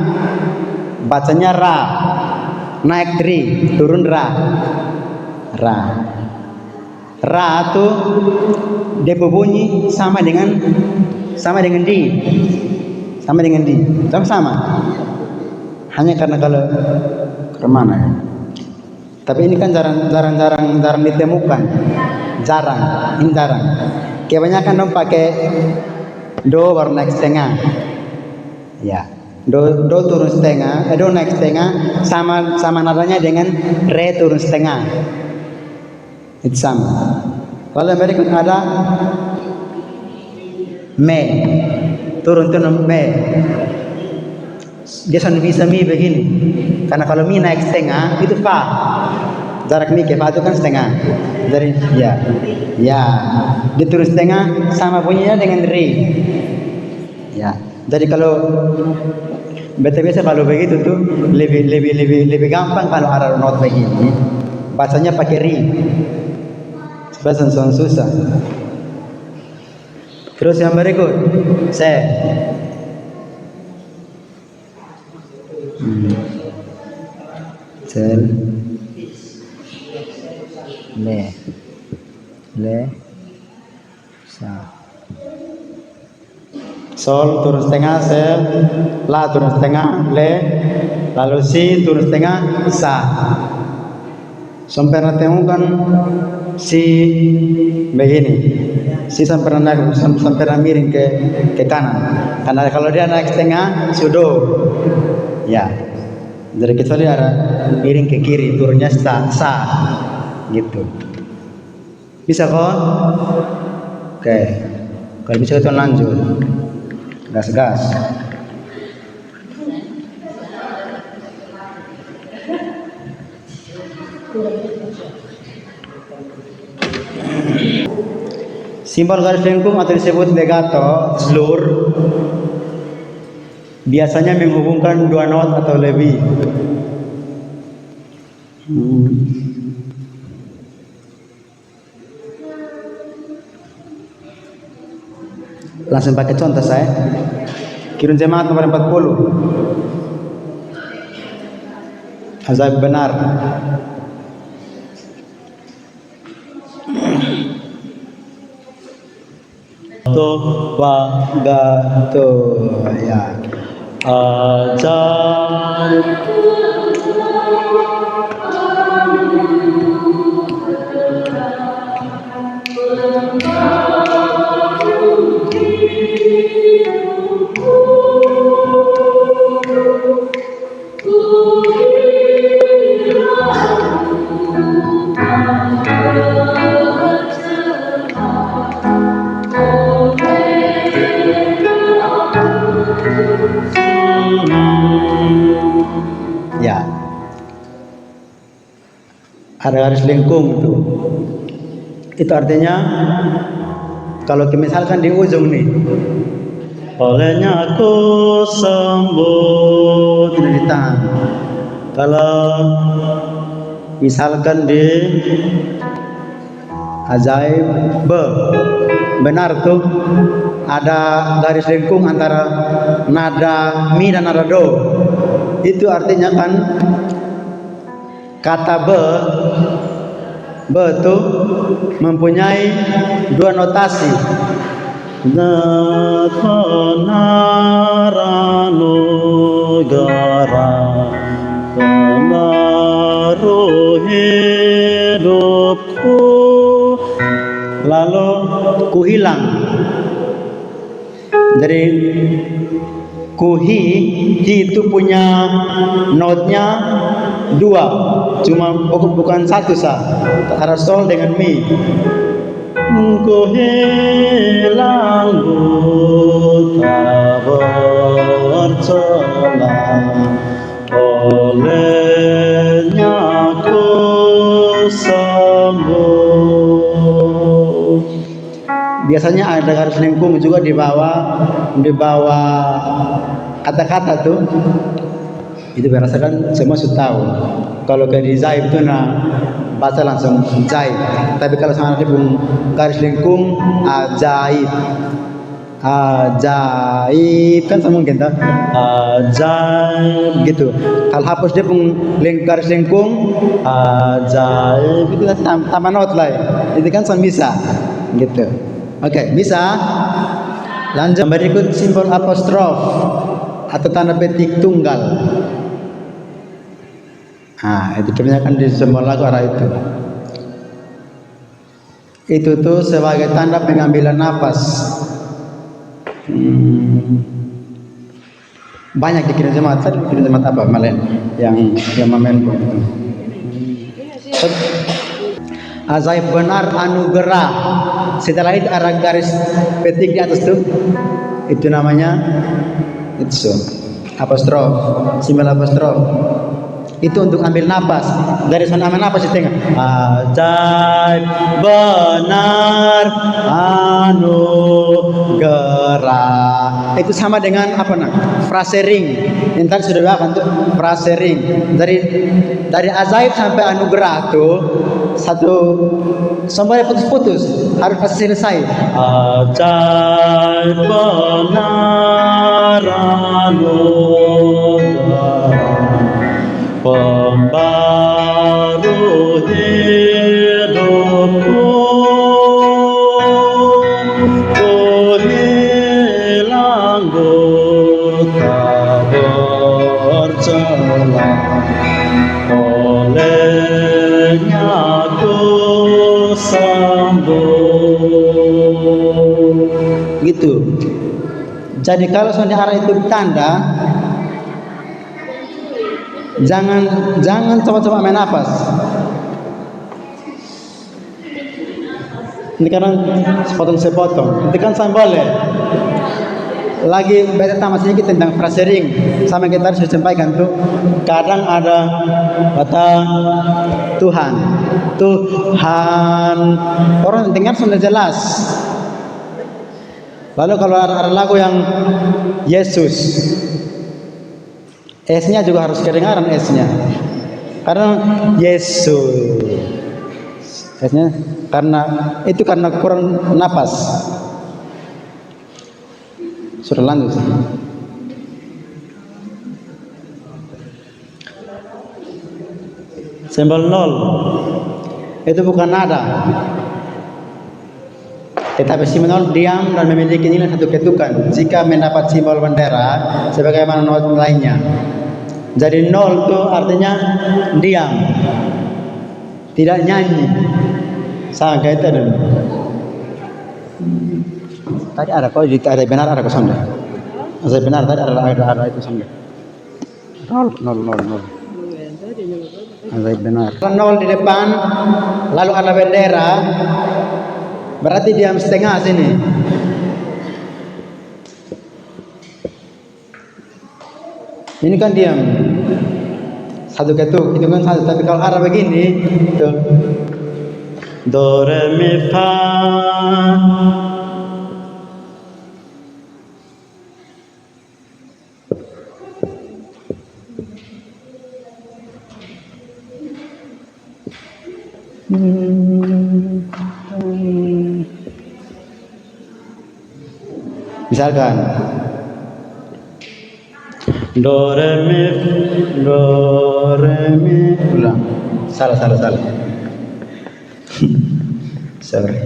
bacanya ra. Naik tri, turun ra. Ra. Ra tuh dia berbunyi sama dengan di. Sama dengan di. Sama. Hanya karena kalau ke mana ya? Tapi ini kan jarang ditemukan. Ini jarang. Kebanyakan dong pakai do baru naik setengah. Ya. Do turun setengah, do naik setengah, sama nadanya dengan re turun setengah. Itu sama. Kalau Amerika ada me turun me, dia sudah bisa mi begini. Karena kalau mi naik setengah itu fa, jarak mi ke fa itu kan setengah. Jadi ya, dia turun setengah sama bunyinya dengan re. Ya. Jadi kalau biasa kalau begitu tuh lebih gampang kalau ada not begini. Bacanya pakai ri. Bahasa susah. Terus yang berikut, se. Sel. Le. Sa. Sol turun setengah, sel, la turun setengah, le, lalu si turun setengah, sa. Sampai temukan si begini, si sampai miring ke kanan. Karena kalau dia naik setengah, sudo, ya. Jadi kecuali ada miring ke kiri, turunnya sa, gitu. Bisa kok? Oke, kalau bisa kita lanjut. Gas. Simbol garis lengkung atau disebut legato, slur, biasanya menghubungkan dua not atau lebih. Langsung pakai contoh saya. Kirun jemaat nomor 40. Azab benar. To wa ga to ya. Ajar Ya. Ada garis lengkung itu. Itu artinya kalau misalkan di ujung nih, olehnya aku sambut tidak ditahan. kalau Misalkan di ajaib benar tuh ada garis lengkung antara nada mi dan nada do. Itu artinya kan kata be itu mempunyai dua notasi. Nathonarano gara pengaruh hidupku. Lalu ku hilang. Dari kuhi itu punya notnya dua, cuma bukan satu antara sol dengan mi. Ku hilang tak bercelah, olehnya ku sembuh. Biasanya ada garis lengkung juga di bawah kata-kata tuh. Itu berdasarkan semua sudah tahu. Kalau ke zaib itu baca langsung zaib. Tapi kalau sama nanti pun garis lengkung ajaib kan sama mungkin tak? Ajaib Gitu. Kalau hapus dia pun garis lengkung ajaib itu tambah not lah. Itu kan sama bisa. Gitu. Oke, bisa. Lanjut berikut simbol apostrof atau tanda petik tunggal. Itu kebanyakan di semua lagu arah itu. Itu tuh sebagai tanda pengambilan nafas. Banyak di kirim jemaat. Tadi kirim jemaat apa malah yang mamen pun. Ajaib benar anugerah. Setelah itu ada garis petik di atas tuh. Itu namanya itu apostrof, simbol apostrof. Itu untuk ambil napas. Dari sana ambil napas di tengah. Ajaib benar anugerah. Itu sama dengan apa nak? Frase ring. Yang tadi sudah bahkan tuh frase ring. Dari ajaib sampai anugerah tuh satu sampai putus-putus harus pasti selesai. Ajaib benar anugerah. Pembaru hidupku, ku hilang buta bercela, olehnya ku sembuh. Gitu. Jadi kalau soalnya arah itu tanda, jangan coba-coba main nafas. Ini karena sepotong. Itu kan boleh. Lagi baca tamat sedikit tentang frase ring. Sama kita harus sampaikan tuh. Kadang ada kata Tuhan. Orang dengar sudah jelas. Lalu kalau ada lagu yang Yesus, S-nya juga harus kedengaran S-nya. Karena Yesus. S-nya karena kurang napas. Sudah lanjut. Simbol 0 itu bukan nada. Tetapi simbol 0 diam dan memiliki nilai satu ketukan jika mendapat simbol bendera sebagaimana not lainnya. Jadi 0 itu artinya diam, tidak nyanyi. Sama kayak itu dulu. Tadi ada kau ada benar ada kosong deh. Saya benar tadi ada itu kosong deh. 0. Ada benar. 0 di depan, lalu ada bendera. Berarti diam setengah sini. Ini kan diam. Satu ketuk, itu kan satu. Tapi kalau arah begini, tuh. Do re mi fa. Misalkan do re mi ulang. Salah. Sorry.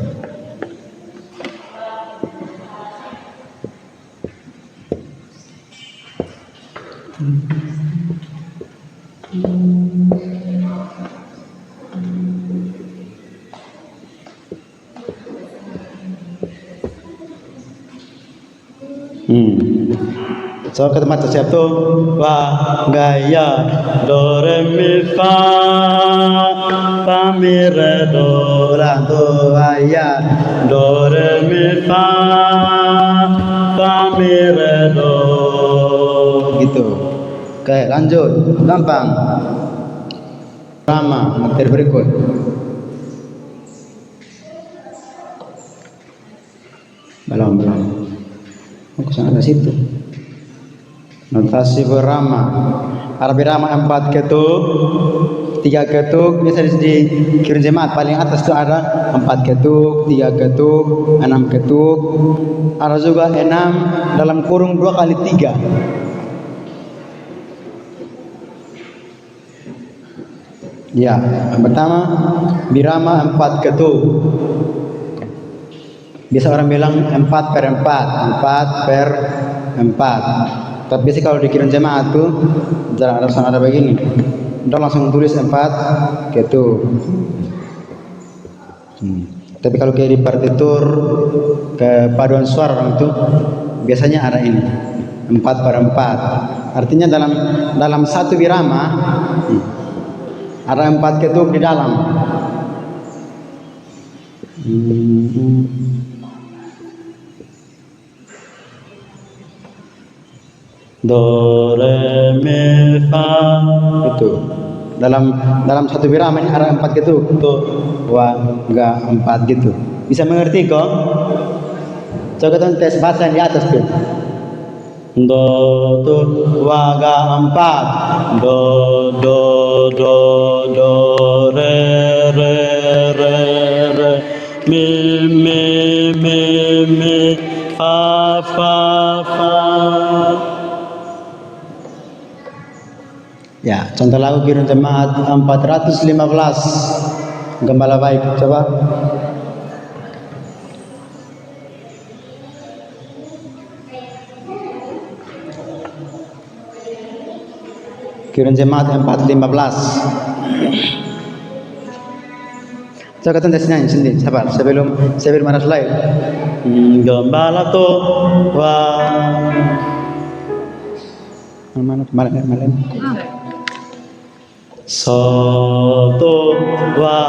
So ke tempat siap tuh wa gaya do re mi fa mi re do la do ya do re mi fa mi re do gitu. Oke, lanjut, gampang. Sama materi berikut. Belum. Aku sangat di situ. Notasi berama. Arab berama 4 ketuk, 3 ketuk. Biasa di kirim jemaat paling atas itu ada 4 ketuk, 3 ketuk, 6 ketuk. Ada juga 6 dalam kurung 2 kali 3. Ya, yang pertama birama 4 ketuk. Biasa orang bilang 4/4. Tapi biasanya kalau dikirim jemaat tuh jarang ada begini. Ndak langsung tulis 4 ketuk. Tapi kalau kayak di partitur ke paduan suara orang itu biasanya ada ini 4/4. Artinya dalam satu birama ada 4 ketuk di dalam. Do re mi fa Itu dalam satu birama ini ada 4 ketuk. Tuh, wa, ga, 4 gitu. Bisa mengerti kok? Coba kita tes bahasa yang di atas tuh. do tu wa ga 4 do do do do re re re re mi mi mi mi fa fa fa. Ya, contoh lagu Kirun Jemaat 415. Gembala baik, coba. Kirun Jemaat 415. Coba kita tes nyanyi sendiri, sabar. Sebelum harus live. Gembala to wa Malam. so to wa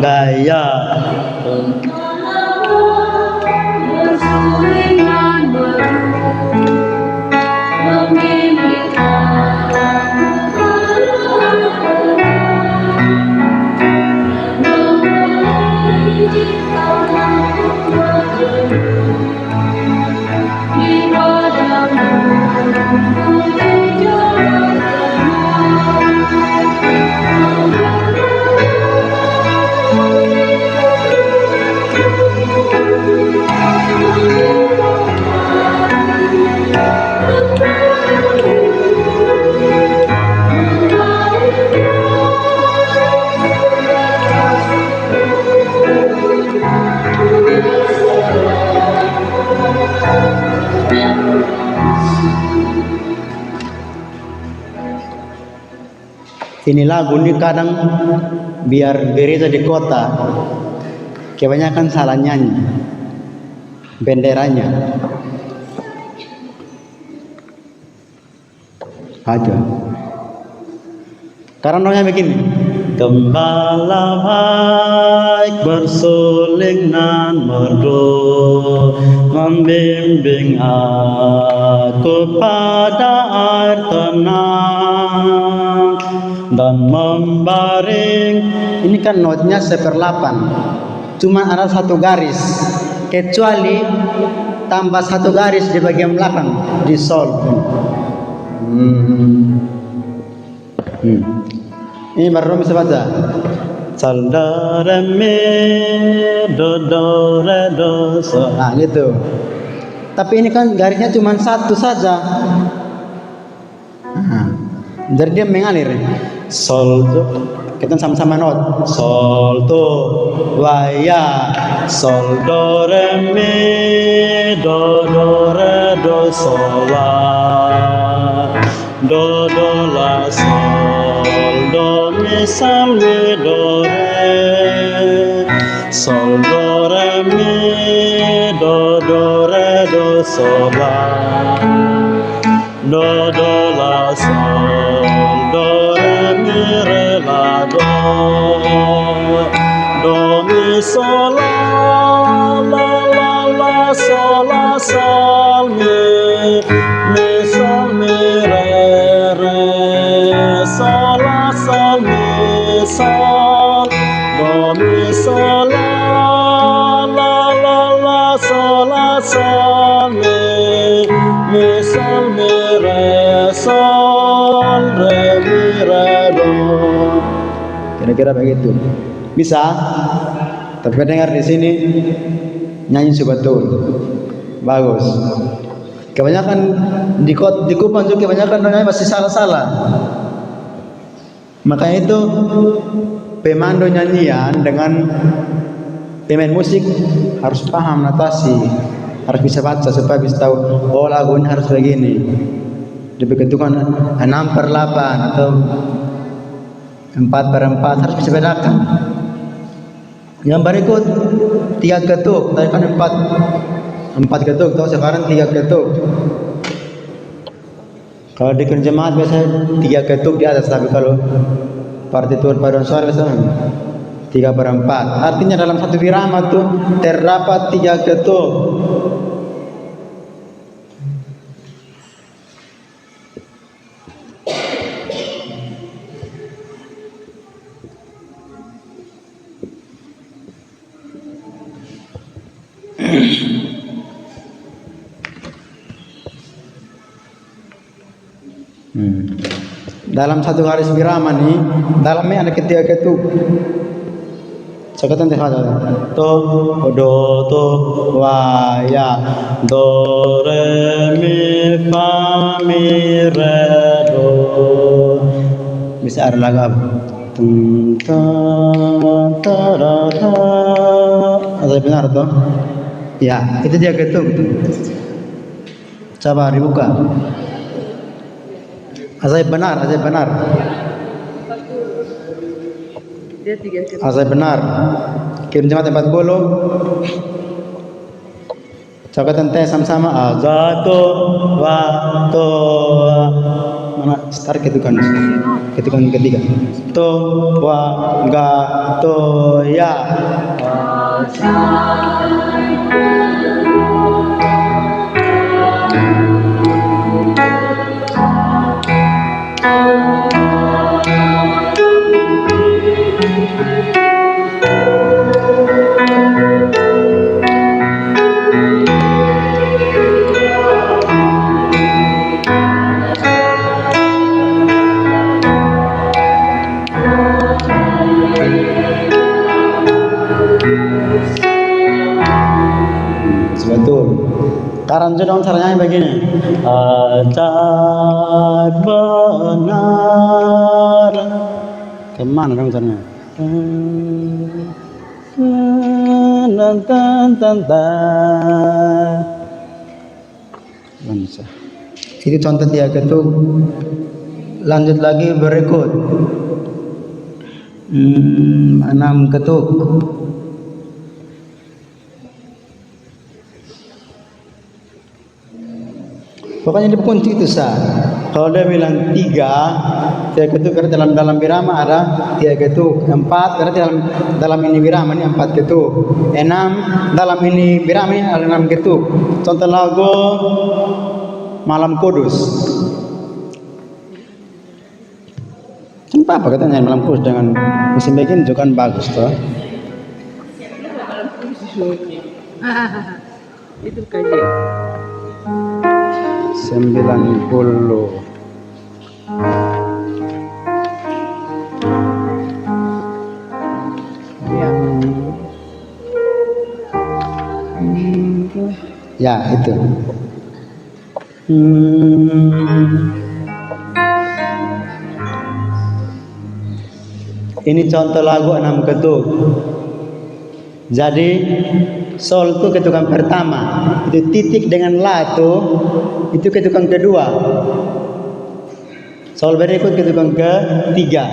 gaya Ini lagu ini kadang biar gereja di kota kebanyakan salah nyanyi benderanya. Ada. Karena namanya begini. Gembala baik bersuling nan merdu membimbing aku pada air tenang dan membaring. Ini kan notnya 1/8. Cuma ada 1 garis. Kecuali tambah 1 garis di bagian belakang di sol. Ini baru bisa baca. Sol do re mi do re do so. Nah gitu. Tapi ini kan garisnya cuma 1 saja. Jadi dia mengalir. Sol do Kita sama-sama not. sol do wa ya sol do re mi do re do sol la do la sol do mi sol mi do re sol do re mi do re do sol la do la sol do re mi re la do mi sol la sol mi sol mi re sol la sol mi sol do mi sol la sol mi sol mi re sol re mi re do. Kira-kira begitu. Bisa? Tapi dengar di sini nyanyi betul. Bagus. Kebanyakan di Kupang juga kebanyakan nyanyi masih salah-salah. Makanya itu pemandu nyanyian dengan pemain musik harus paham notasi, harus bisa baca supaya bisa tahu oh lagu ini harus begini. Begitu kan 6/8 atau 4/4 harus bisa bedakan. Yang berikut 3 ketuk, tadi kan 4 ketuk, tahu sekarang 3 ketuk. Kalau di jemaat biasanya 3 ketuk di atas, tapi kalau partitur paduan suara biasanya 3/4. Artinya dalam satu birama tuh terdapat 3 ketuk. Dalam satu garis birama nih, dalamnya ada 3 ketuk. Sekatan teh ada. To, do, to, wa, ya, do, re, mi, fa, mi, re, do. Bisa ada lagu apa? Tum, ta, ta, ra, ta. Ada benar toh? Ya, itu dia ketuk. Coba dibuka. Azaib benar. Dia 3 ketuk. Azaib benar. Kirim jemaat 40. Cakatan teh sama-sama. Azato wa to. Mana start ketukan ketiga. To wa ga to ya. Betul. Karanjo dong caranya begini. Ajaib benar. Kemana dong caranya? Bisa. Itu contoh 3 ketuk. Lanjut lagi berikut. 6 ketuk. Pokoknya di kunci itu sah. Kalau dia bilang 3 ketuk berarti dalam birama ada 3 ketuk. 4 berarti dalam ini birama ini 4 ketuk. 6 dalam ini birama ini ada 6 ketuk. Contoh lagu Malam Kudus. Kenapa katanya Malam Kudus dengan musim begini juga kan bagus toh. Itu kaji. 90. Ya itu. Ini contoh lagu 6 ketuk. Jadi sol itu ketukan pertama, itu titik dengan la itu ketukan kedua. Sol berikut ketukan ketiga,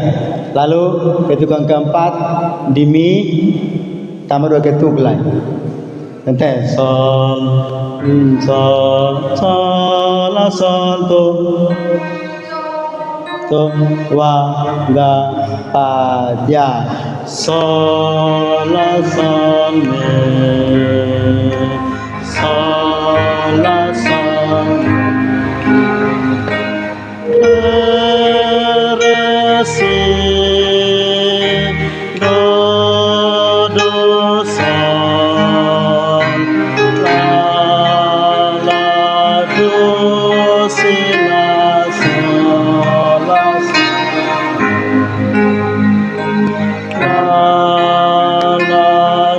lalu ketukan keempat di mi tambah 2 ketuk lain. Nanti sol, la sol to wa ga pa ya sol la sol la sol re si do sol la do si la sol la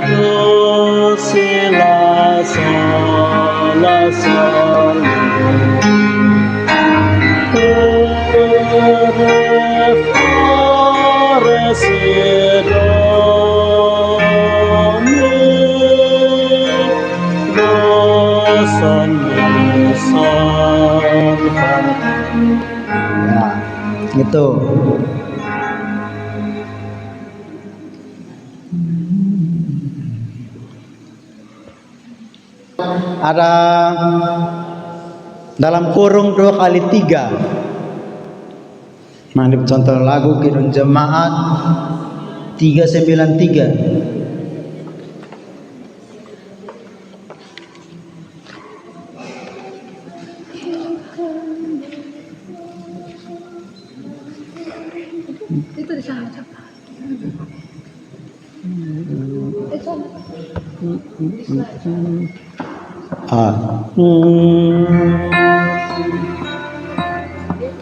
do si la sol la sol re si do mi do sol mi sol fa. Ya, gitu. ada dalam kurung 2 kali 3. Mana contoh lagu Kidung Jemaat 393. Itu di sana.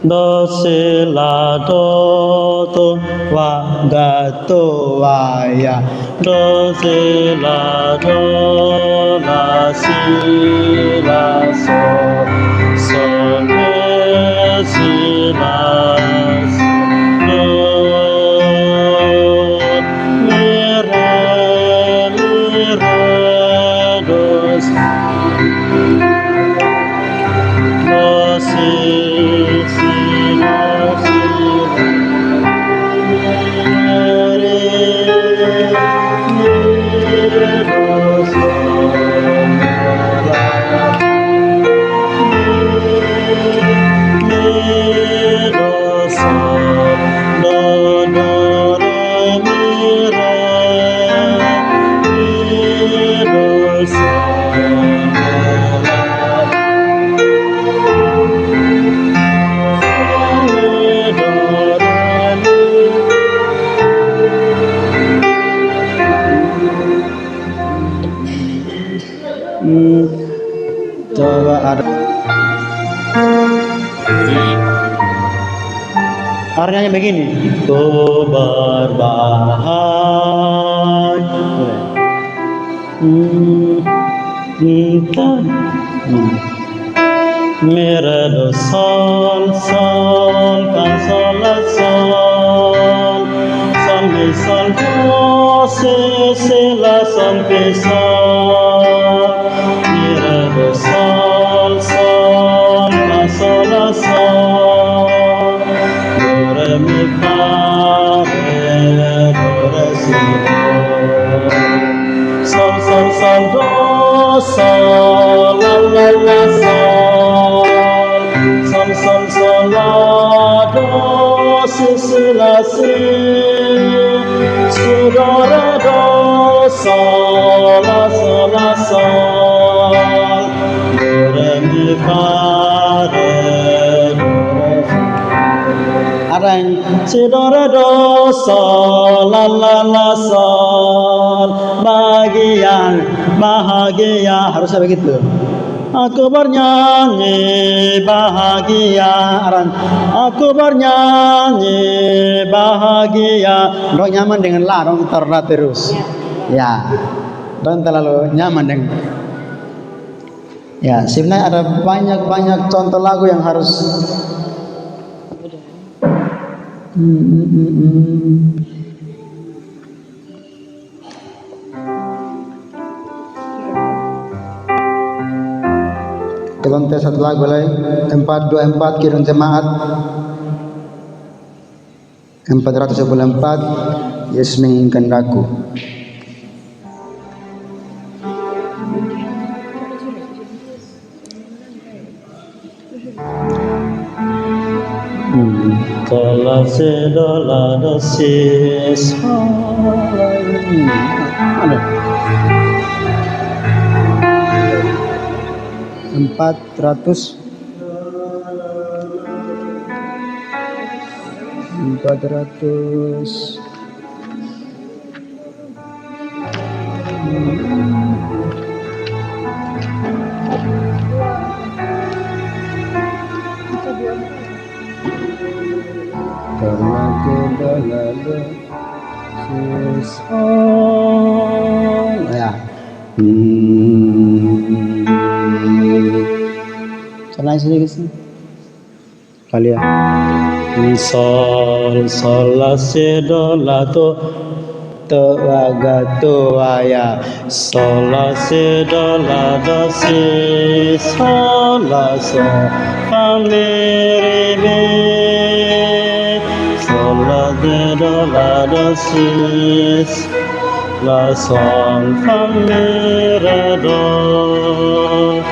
Do si la do do wa ga do wa ya, do si la do la si la so, so re si la so, do mi re do si, do si si la si re mi do so la mi do so do do re mi do so coba ada artinya begini, to berbahaya Mira do sol sol fa sol la sol sol mi sol do si la sol mi sol Mira do sol sol fa sol la sol do re mi fa re do re si do sol sol sol do sol la la la sol sol sol sol la do si la si do re do sol la sol do re mi fa re do re si ada yang si do re do sol la la sol bahagia harusnya begitu. Aku bernyanyi bahagia, aku bernyanyi bahagia. Dong nyaman dengan la, dong terla terus. Ya, dong terlalu nyaman dengan. Ya, sebenarnya ada banyak contoh lagu yang harus. Kita satu lagu lagi 424 Kidung Jemaat 424 Yesus menginginkan aku. Tola se do la do si ada 400 karena kedalaman susah ya. Selain sedikit sih kalian sol sol la si do la do wa ga do wa ya sol la si do la do si sol la so fa mi re mi sol la de do la do si la sol fa mi re do.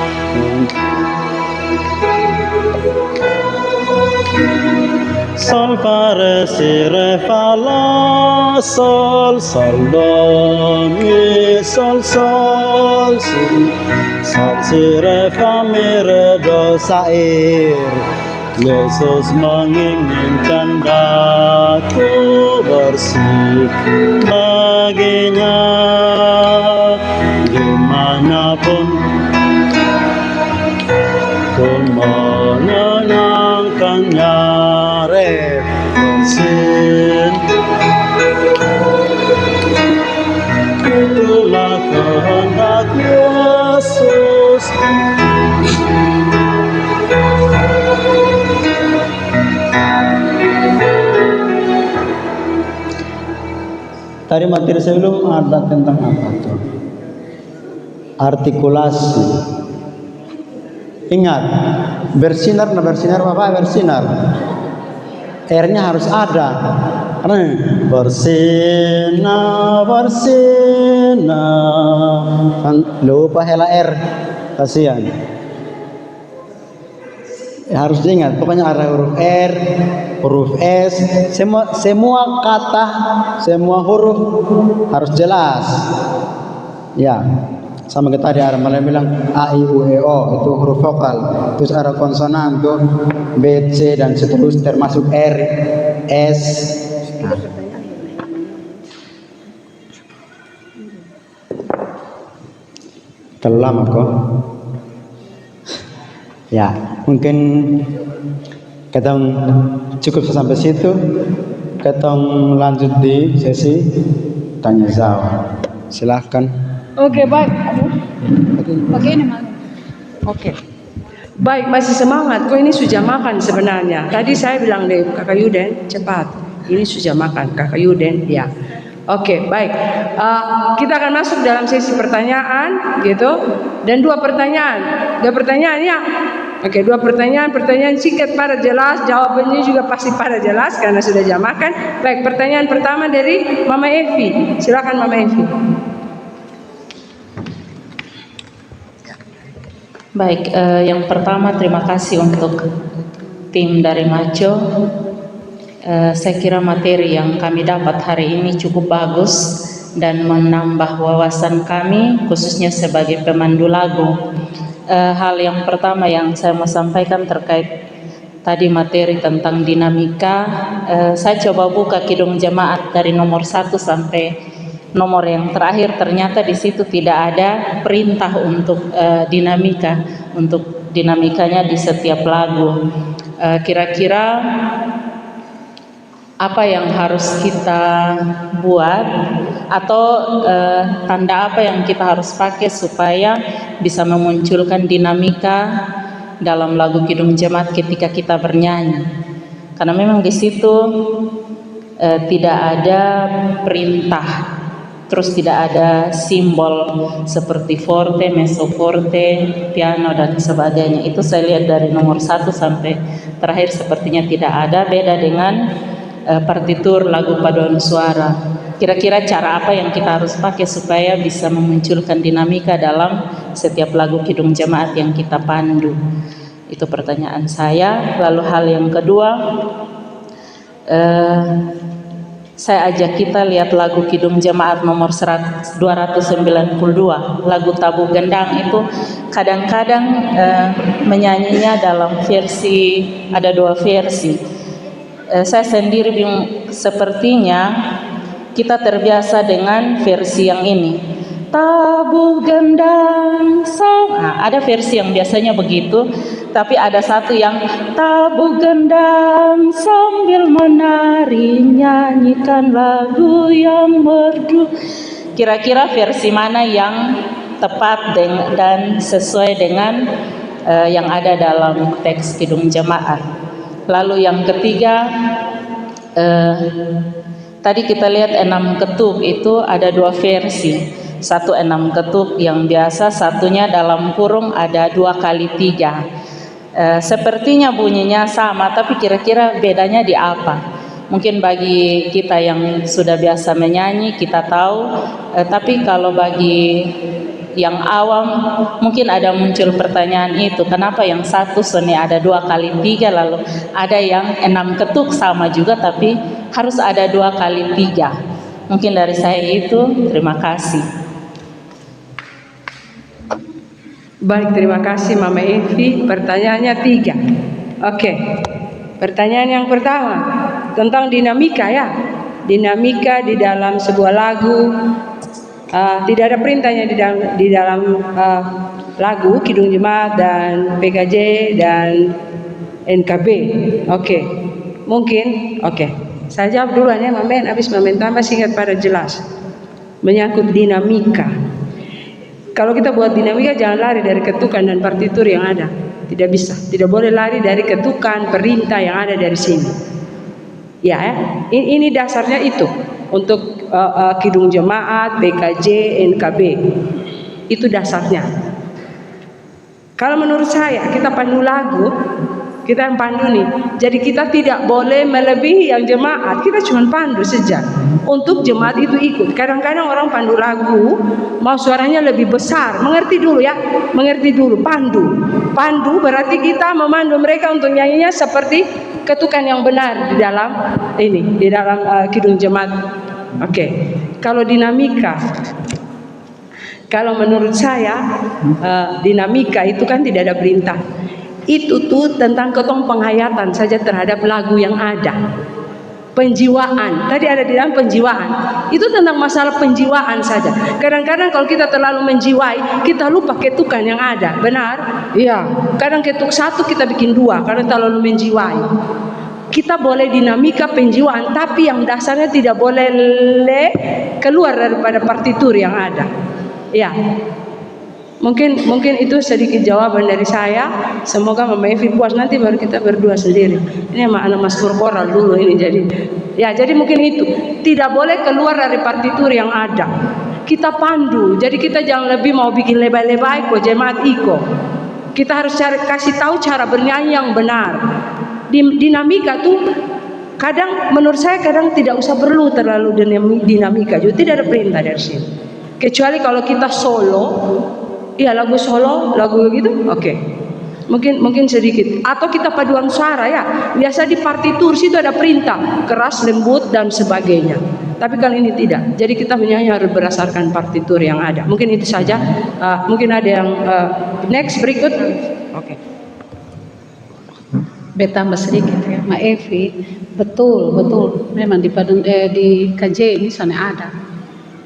Sol fa re si re fa la sol sol do mi sol sol si re fa mi re do sair. Yesus menginginkan daku bersih baginya dimanapun ku menyenangkannya refleksi. Itulah kehendak Yesus. Tadi materi sebelum ada tentang apa tuh? Artikulasi. Ingat, bersinar, Bapak bersinar. R-nya harus ada. Bersinar. Lupa hela R. Kasihan. Harus diingat, pokoknya ada huruf R, huruf S, semua kata, semua huruf harus jelas. Ya, sama kita tadi ada malah bilang A, I, U, E, O itu huruf vokal. Terus ada konsonan tuh B, C dan seterusnya termasuk R, S. Nah. Terlalu lama kok. Ya, mungkin kita cukup sampai situ. Kita lanjut di sesi tanya jawab. Silahkan. Oke, baik. Oke, ini malam. Oke. Baik, masih semangat. Kok ini sudah makan sebenarnya. Tadi saya bilang deh, Kakak Yuden, cepat. Ini sudah makan, Kakak Yuden, ya. Oke, baik. Kita akan masuk dalam sesi pertanyaan, gitu. Dan dua pertanyaan ya. Oke, dua pertanyaan singkat pada jelas, jawabannya juga pasti pada jelas karena sudah jam makan. Baik, pertanyaan pertama dari Mama Evi. Silakan Mama Evi. Baik, yang pertama terima kasih untuk tim dari Maco. Saya kira materi yang kami dapat hari ini cukup bagus dan menambah wawasan kami khususnya sebagai pemandu lagu. Hal yang pertama yang saya mau sampaikan terkait tadi materi tentang dinamika, saya coba buka Kidung Jemaat dari nomor 1 sampai nomor yang terakhir, ternyata di situ tidak ada perintah untuk dinamikanya di setiap lagu. Kira-kira apa yang harus kita buat atau tanda apa yang kita harus pakai supaya bisa memunculkan dinamika dalam lagu Kidung Jemaat ketika kita bernyanyi, karena memang di situ tidak ada perintah, terus tidak ada simbol seperti forte, mezzo forte, piano dan sebagainya. Itu saya lihat dari nomor 1 sampai terakhir sepertinya tidak ada, beda dengan partitur lagu paduan suara. Kira-kira cara apa yang kita harus pakai supaya bisa memunculkan dinamika dalam setiap lagu Kidung Jemaat yang kita pandu? Itu pertanyaan saya. Lalu hal yang kedua, saya ajak kita lihat lagu Kidung Jemaat nomor 292, lagu Tabu Gendang. Itu kadang-kadang menyanyinya dalam versi, ada 2 versi. Saya sendiri bingung, sepertinya kita terbiasa dengan versi yang ini, tabuh gendang song. Nah, ada versi yang biasanya begitu, tapi ada satu yang tabuh gendang sambil menari, nyanyikan lagu yang merdu. Kira-kira versi mana yang tepat dan sesuai dengan yang ada dalam teks Kidung Jemaat? Lalu yang ketiga, tadi kita lihat 6 ketuk itu ada 2 versi. Satu 6 ketuk yang biasa, satunya dalam kurung ada 2 kali 3. Sepertinya bunyinya sama, tapi kira-kira bedanya di apa? Mungkin bagi kita yang sudah biasa menyanyi kita tahu, tapi kalau bagi yang awam mungkin ada muncul pertanyaan itu, kenapa yang satu seni ada 2 kali 3, lalu ada yang 6 ketuk sama juga tapi harus ada 2 kali 3. Mungkin dari saya itu, terima kasih. Baik, terima kasih Mama Evi. Pertanyaannya 3. Oke. Pertanyaan yang pertama tentang dinamika ya. Dinamika di dalam sebuah lagu. Tidak ada perintahnya di dalam lagu Kidung Jemaat dan PKJ dan NKB. Oke. Mungkin saya jawab duluan ya Mamen, habis Mamen tambah singkat pada jelas. Menyangkut dinamika. Kalau kita buat dinamika jangan lari dari ketukan dan partitur yang ada. Tidak bisa. Tidak boleh lari dari ketukan perintah yang ada dari sini. Ya. Ini dasarnya itu. Untuk Kidung Jemaat, PKJ, NKB. Itu dasarnya. Kalau menurut saya kita pandu lagu, kita yang pandu nih. Jadi kita tidak boleh melebihi yang jemaat. Kita cuma pandu saja. Untuk jemaat itu ikut. Kadang-kadang orang pandu lagu mau suaranya lebih besar. Mengerti dulu ya. Mengerti dulu. Pandu. Pandu berarti kita memandu mereka untuk nyanyinya seperti ketukan yang benar di dalam ini, di dalam Kidung Jemaat. Oke. Kalau dinamika, kalau menurut saya dinamika itu kan tidak ada perintah. Itu tuh tentang ketong penghayatan saja terhadap lagu yang ada. Penjiwaan, tadi ada di dalam penjiwaan. Itu tentang masalah penjiwaan saja. Kadang-kadang kalau kita terlalu menjiwai, kita lupa ketukan yang ada. Benar? Iya. Kadang ketuk 1 kita bikin 2 karena terlalu menjiwai. Kita boleh dinamika penjiwaan, tapi yang dasarnya tidak boleh keluar daripada partitur yang ada. Ya. Mungkin itu sedikit jawaban dari saya. Semoga Mama Evi puas, nanti baru kita berdua sendiri. Ini sama anak Mas Korporal dulu ini jadi mungkin itu. Tidak boleh keluar dari partitur yang ada. Kita pandu. Jadi kita jangan lebih mau bikin lebay-lebay kok jemaat iko. Kita harus kasih tahu cara bernyanyi yang benar. Dinamika tuh kadang menurut saya kadang tidak usah perlu terlalu dinamika juga, tidak ada perintah dari sini. Kecuali kalau kita solo. Iya, lagu solo, lagu gitu, oke. Mungkin sedikit. Atau kita paduan suara ya. Biasa di partitur situ ada perintah keras, lembut dan sebagainya. Tapi kalau ini tidak. Jadi kita menyanyi harus berdasarkan partitur yang ada. Mungkin itu saja. Mungkin ada yang next berikut. Oke. Betambah sedikit ya, Ma Evi, betul. Memang di KJ ini sana ada.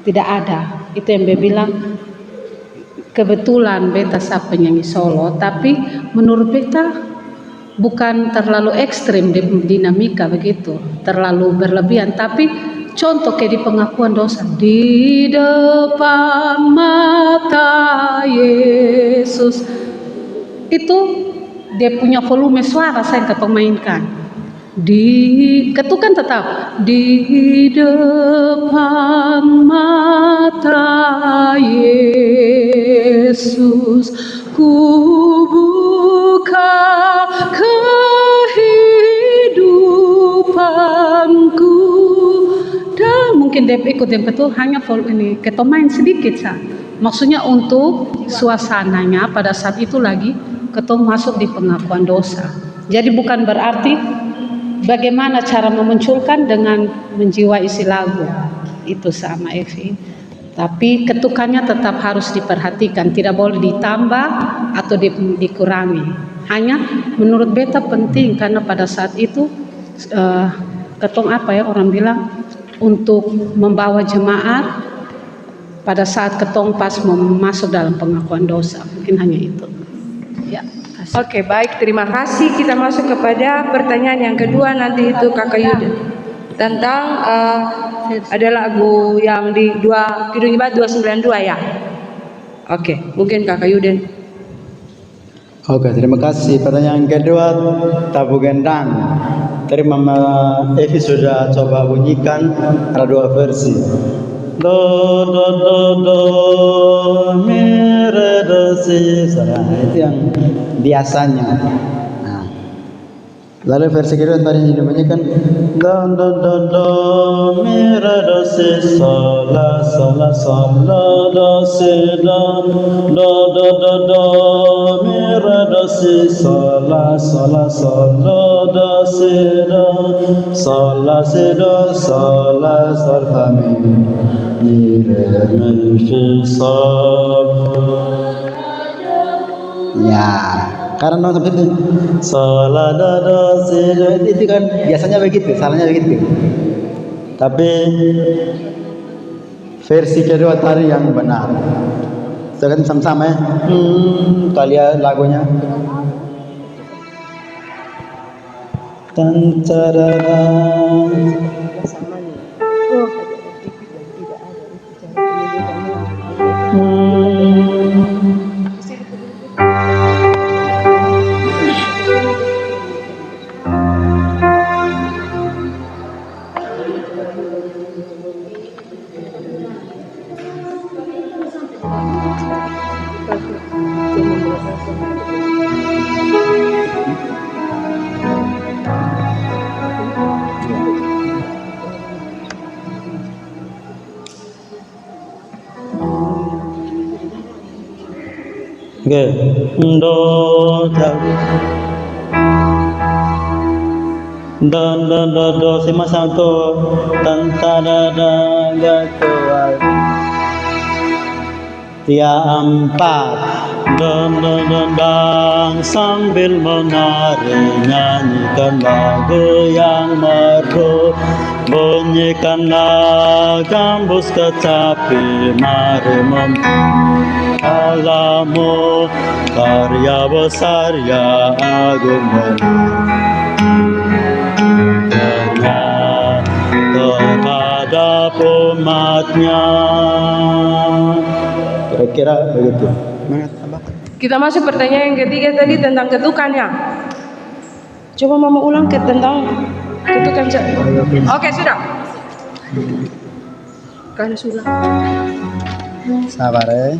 Tidak ada. Itu yang Be bilang. Kebetulan beta sah penyanyi solo, tapi menurut beta bukan terlalu ekstrim dinamika begitu, terlalu berlebihan. Tapi contoh kayak di pengakuan dosa, di depan mata Yesus, itu dia punya volume suara saya ketong mainkan. Ketukan tetap di depan mata Yesus ku buka kehidupanku. Dan mungkin dia ikut yang betul hanya ini ketong main sedikit sah. Maksudnya untuk suasananya pada saat itu lagi ketong masuk di pengakuan dosa. Jadi bukan berarti bagaimana cara memunculkan dengan menjiwai isi lagu itu sama Evi. Tapi ketukannya tetap harus diperhatikan, tidak boleh ditambah atau dikurangi. Hanya menurut beta penting karena pada saat itu ketong orang bilang untuk membawa jemaat pada saat ketong pas masuk dalam pengakuan dosa. Mungkin hanya itu. Ya. Oke, baik, terima kasih. Kita masuk kepada pertanyaan yang kedua, nanti itu Kakak Yuda tentang ada lagu yang di Kidung Jemaat 292 ya. Oke, mungkin Kakak Yuda. Oke, terima kasih. Pertanyaan kedua, tabu gendang. Tadi Mama Evi sudah coba bunyikan, ada 2 versi. Do do do do mi re do si. Itu yang biasanya. Nah, Lalu versi kedua tadi bunyikan do mi re do si sol la do si do mi re do si sol la do si do sol fa mi re mi sol. Ya, karena non seperti itu. Solada do si do itu kan biasanya begitu, salahnya begitu. Tapi versi kedua tadi yang benar. Sekarang sama-sama ya. Kalian lagunya. Tan tarara. Okay. Do si masang tu tan ta da ga tu tiga empat dang sambil menari nyanyikan lagu yang merdu bunyikanlah gambus kecapi mari alamu karya besar ya agung benar kepada umatnya. Kira-kira begitu. Kita masuk pertanyaan yang ketiga tadi tentang ketukannya. Coba mama ulang tentang ketukan. Oke, sudah. Kan sudah. Sabar ya.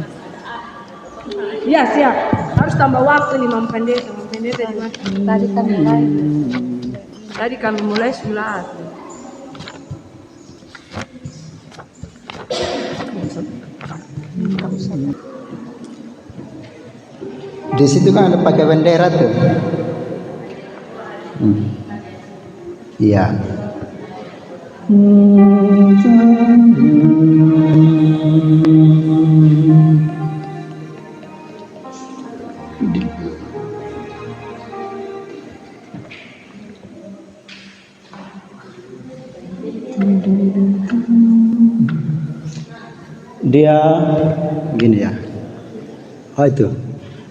Ya, siap. Harus tambah waktu nih Mam Pendeta. Mam Pendeta tadi kan mulai. Tadi kami mulai sholat. Di situ kan ada pakai bendera tuh. Iya. Dia gini ya. Oh itu.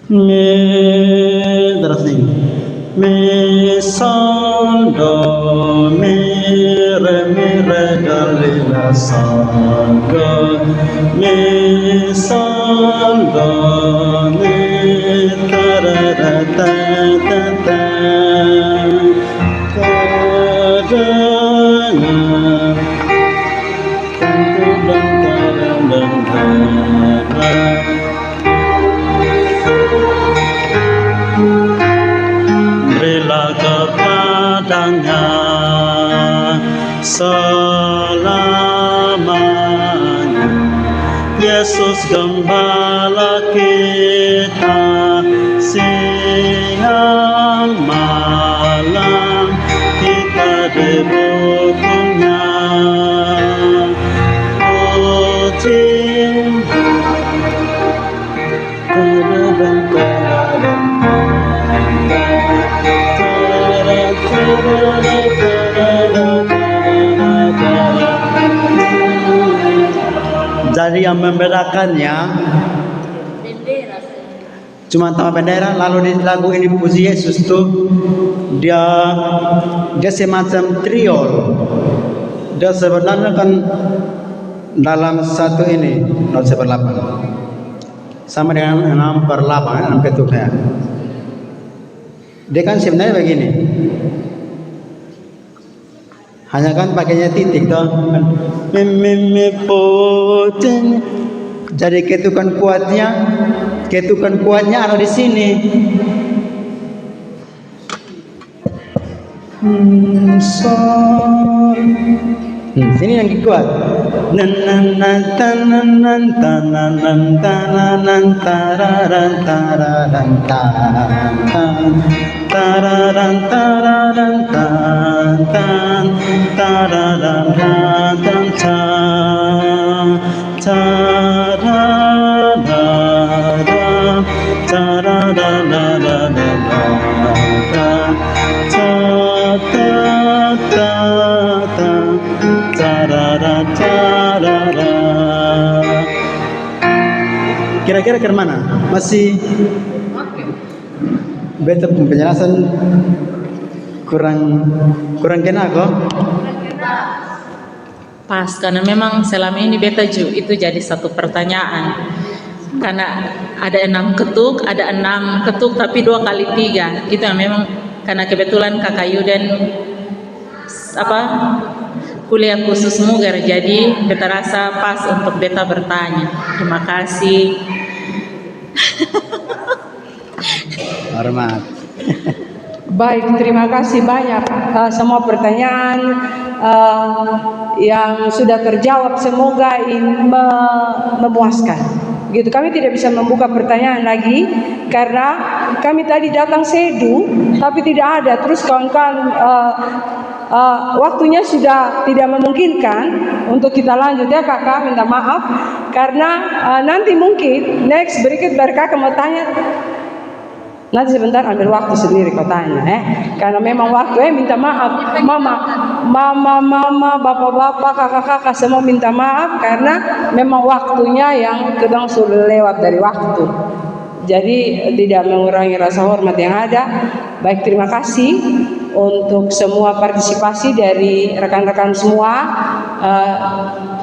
Mi terus nih. Mi sol do mi re do la sol do mi sol do mi ta ra ra ta ta ta ta berilah kepadanya selamanya Yesus Gembala kita siang malam kita didukungnya Jadi yang membedakannya cuma tambah bendera, lalu di lagu ini puji Yesus tuh dia semacam triol. Dia sebenarnya kan dalam satu ini 0,8 sama dengan 6/8 6 ketuknya. Dia kan sebenarnya begini. Hanya kan pakainya titik toh. Putin. Jadi ketukan kuatnya ada di sini. sol. Sini yang kuat. Nan nan nan tanan nan tanan nan tanan tararan tararan tan tararan tararan tan tan tararan tan tan tararara tararara kira-kira ke mana? Masih beta penjelasan kurang kena kok? Pas, karena memang selama ini beta itu jadi satu pertanyaan. Karena ada 6 ketuk, ada 6 ketuk tapi 2 kali 3. Itu yang memang karena kebetulan Kakak Yuden kuliah khusus Muger, jadi beta rasa pas untuk beta bertanya. Terima kasih. Hormat. Baik, terima kasih banyak. Semua pertanyaan yang sudah terjawab semoga memuaskan. Gitu, kami tidak bisa membuka pertanyaan lagi karena kami tadi datang sedu tapi tidak ada. Terus kawan-kawan waktunya sudah tidak memungkinkan untuk kita lanjut ya kakak, minta maaf karena nanti mungkin next berikut kakak mau tanya. Nanti sebentar ambil waktu sendiri kau tanya karena memang waktu minta maaf mama bapak-bapak kakak-kakak semua minta maaf karena memang waktunya yang kedang sudah lewat dari waktu, jadi tidak mengurangi rasa hormat yang ada. Baik, terima kasih untuk semua partisipasi dari rekan-rekan semua.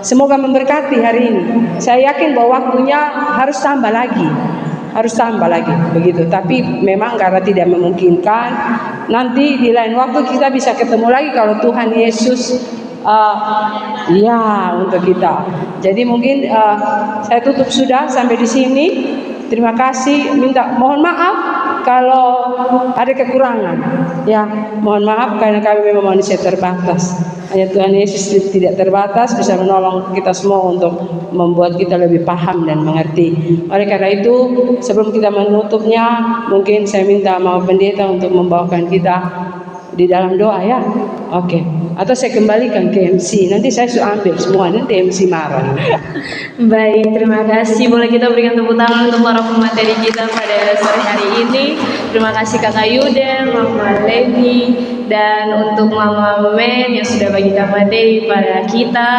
Semoga memberkati hari ini. Saya yakin bahwa waktunya harus tambah lagi begitu. Tapi memang karena tidak memungkinkan, nanti di lain waktu kita bisa ketemu lagi kalau Tuhan Yesus untuk kita. Jadi mungkin saya tutup sudah sampai di sini. Terima kasih. Mohon maaf kalau ada kekurangan. Ya, mohon maaf karena kami memang manusia terbatas. Hanya Tuhan Yesus tidak terbatas bisa menolong kita semua untuk membuat kita lebih paham dan mengerti. Oleh karena itu, sebelum kita menutupnya, mungkin saya minta maaf pendeta untuk membawakan kita di dalam doa ya. Oke. Atau saya kembalikan ke MC. Nanti saya sudah ambil semua, nanti MC marah. Baik, terima kasih. Boleh kita berikan tepuk tangan untuk para pemateri kita pada sore hari ini. Terima kasih Kakak Yuden, Mama Leni, dan untuk Mama Men yang sudah bagikan materi pada kita.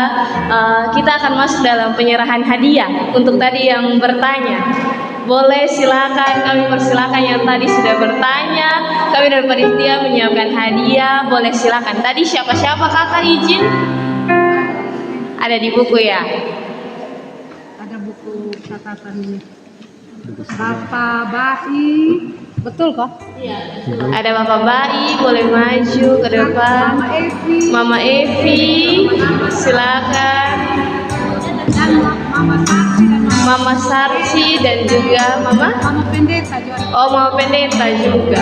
Kita akan masuk dalam penyerahan hadiah. Untuk tadi yang bertanya, boleh silakan, kami persilakan yang tadi sudah bertanya. Kami dari panitia menyiapkan hadiah. Boleh silakan. Tadi siapa-siapa kakak izin? Ada di buku ya? Ada buku catatan ini. Bapak Bai, betul kok? Iya. Ada Bapak Bai, boleh maju ke depan. Mama Evi, silakan. Mama Sarci dan juga Mama Pendeta juga. Oh, Mama Pendeta juga.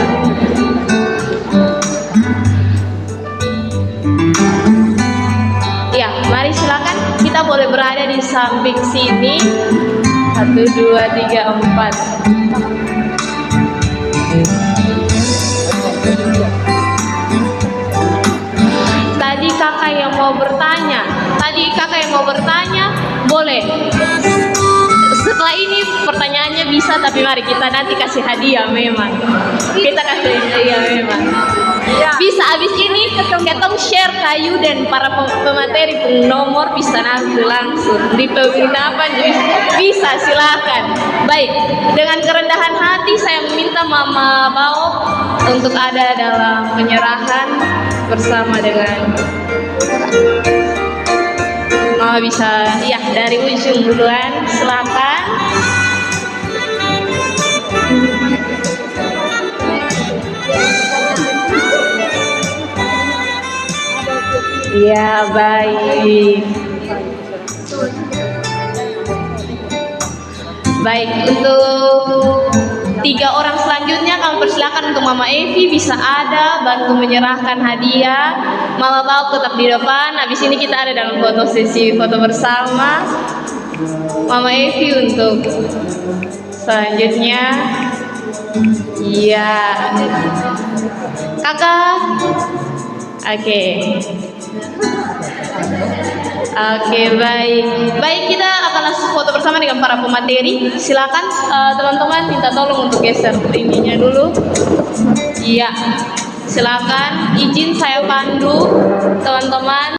Ya, mari silakan. Kita boleh berada di samping sini. 1, 2, 3, 4. Tadi kakak yang mau bertanya, boleh. Setelah ini pertanyaannya bisa, tapi mari kita nanti kasih hadiah memang. Kita kasih hadiah memang. Bisa abis ini kita share kayu dan para pemateri nomor bisa nanti langsung di penginapan bisa, silakan. Baik, dengan kerendahan hati saya meminta Mama Bao untuk ada dalam penyerahan bersama dengan Mama. Bisa ya dari ujung duluan, silakan. Ya, baik. Baik, untuk 3 orang selanjutnya kami persilakan untuk Mama Evi bisa ada bantu menyerahkan hadiah. Mama Bau tetap di depan. Habis ini kita ada dalam foto sesi foto bersama. Mama Evi untuk selanjutnya. Iya. Kakak. Oke. Oke, baik. Baik, kita akan langsung foto bersama dengan para pemateri. Silakan teman-teman minta tolong untuk geser ininya dulu. Iya. Silakan izin saya pandu teman-teman.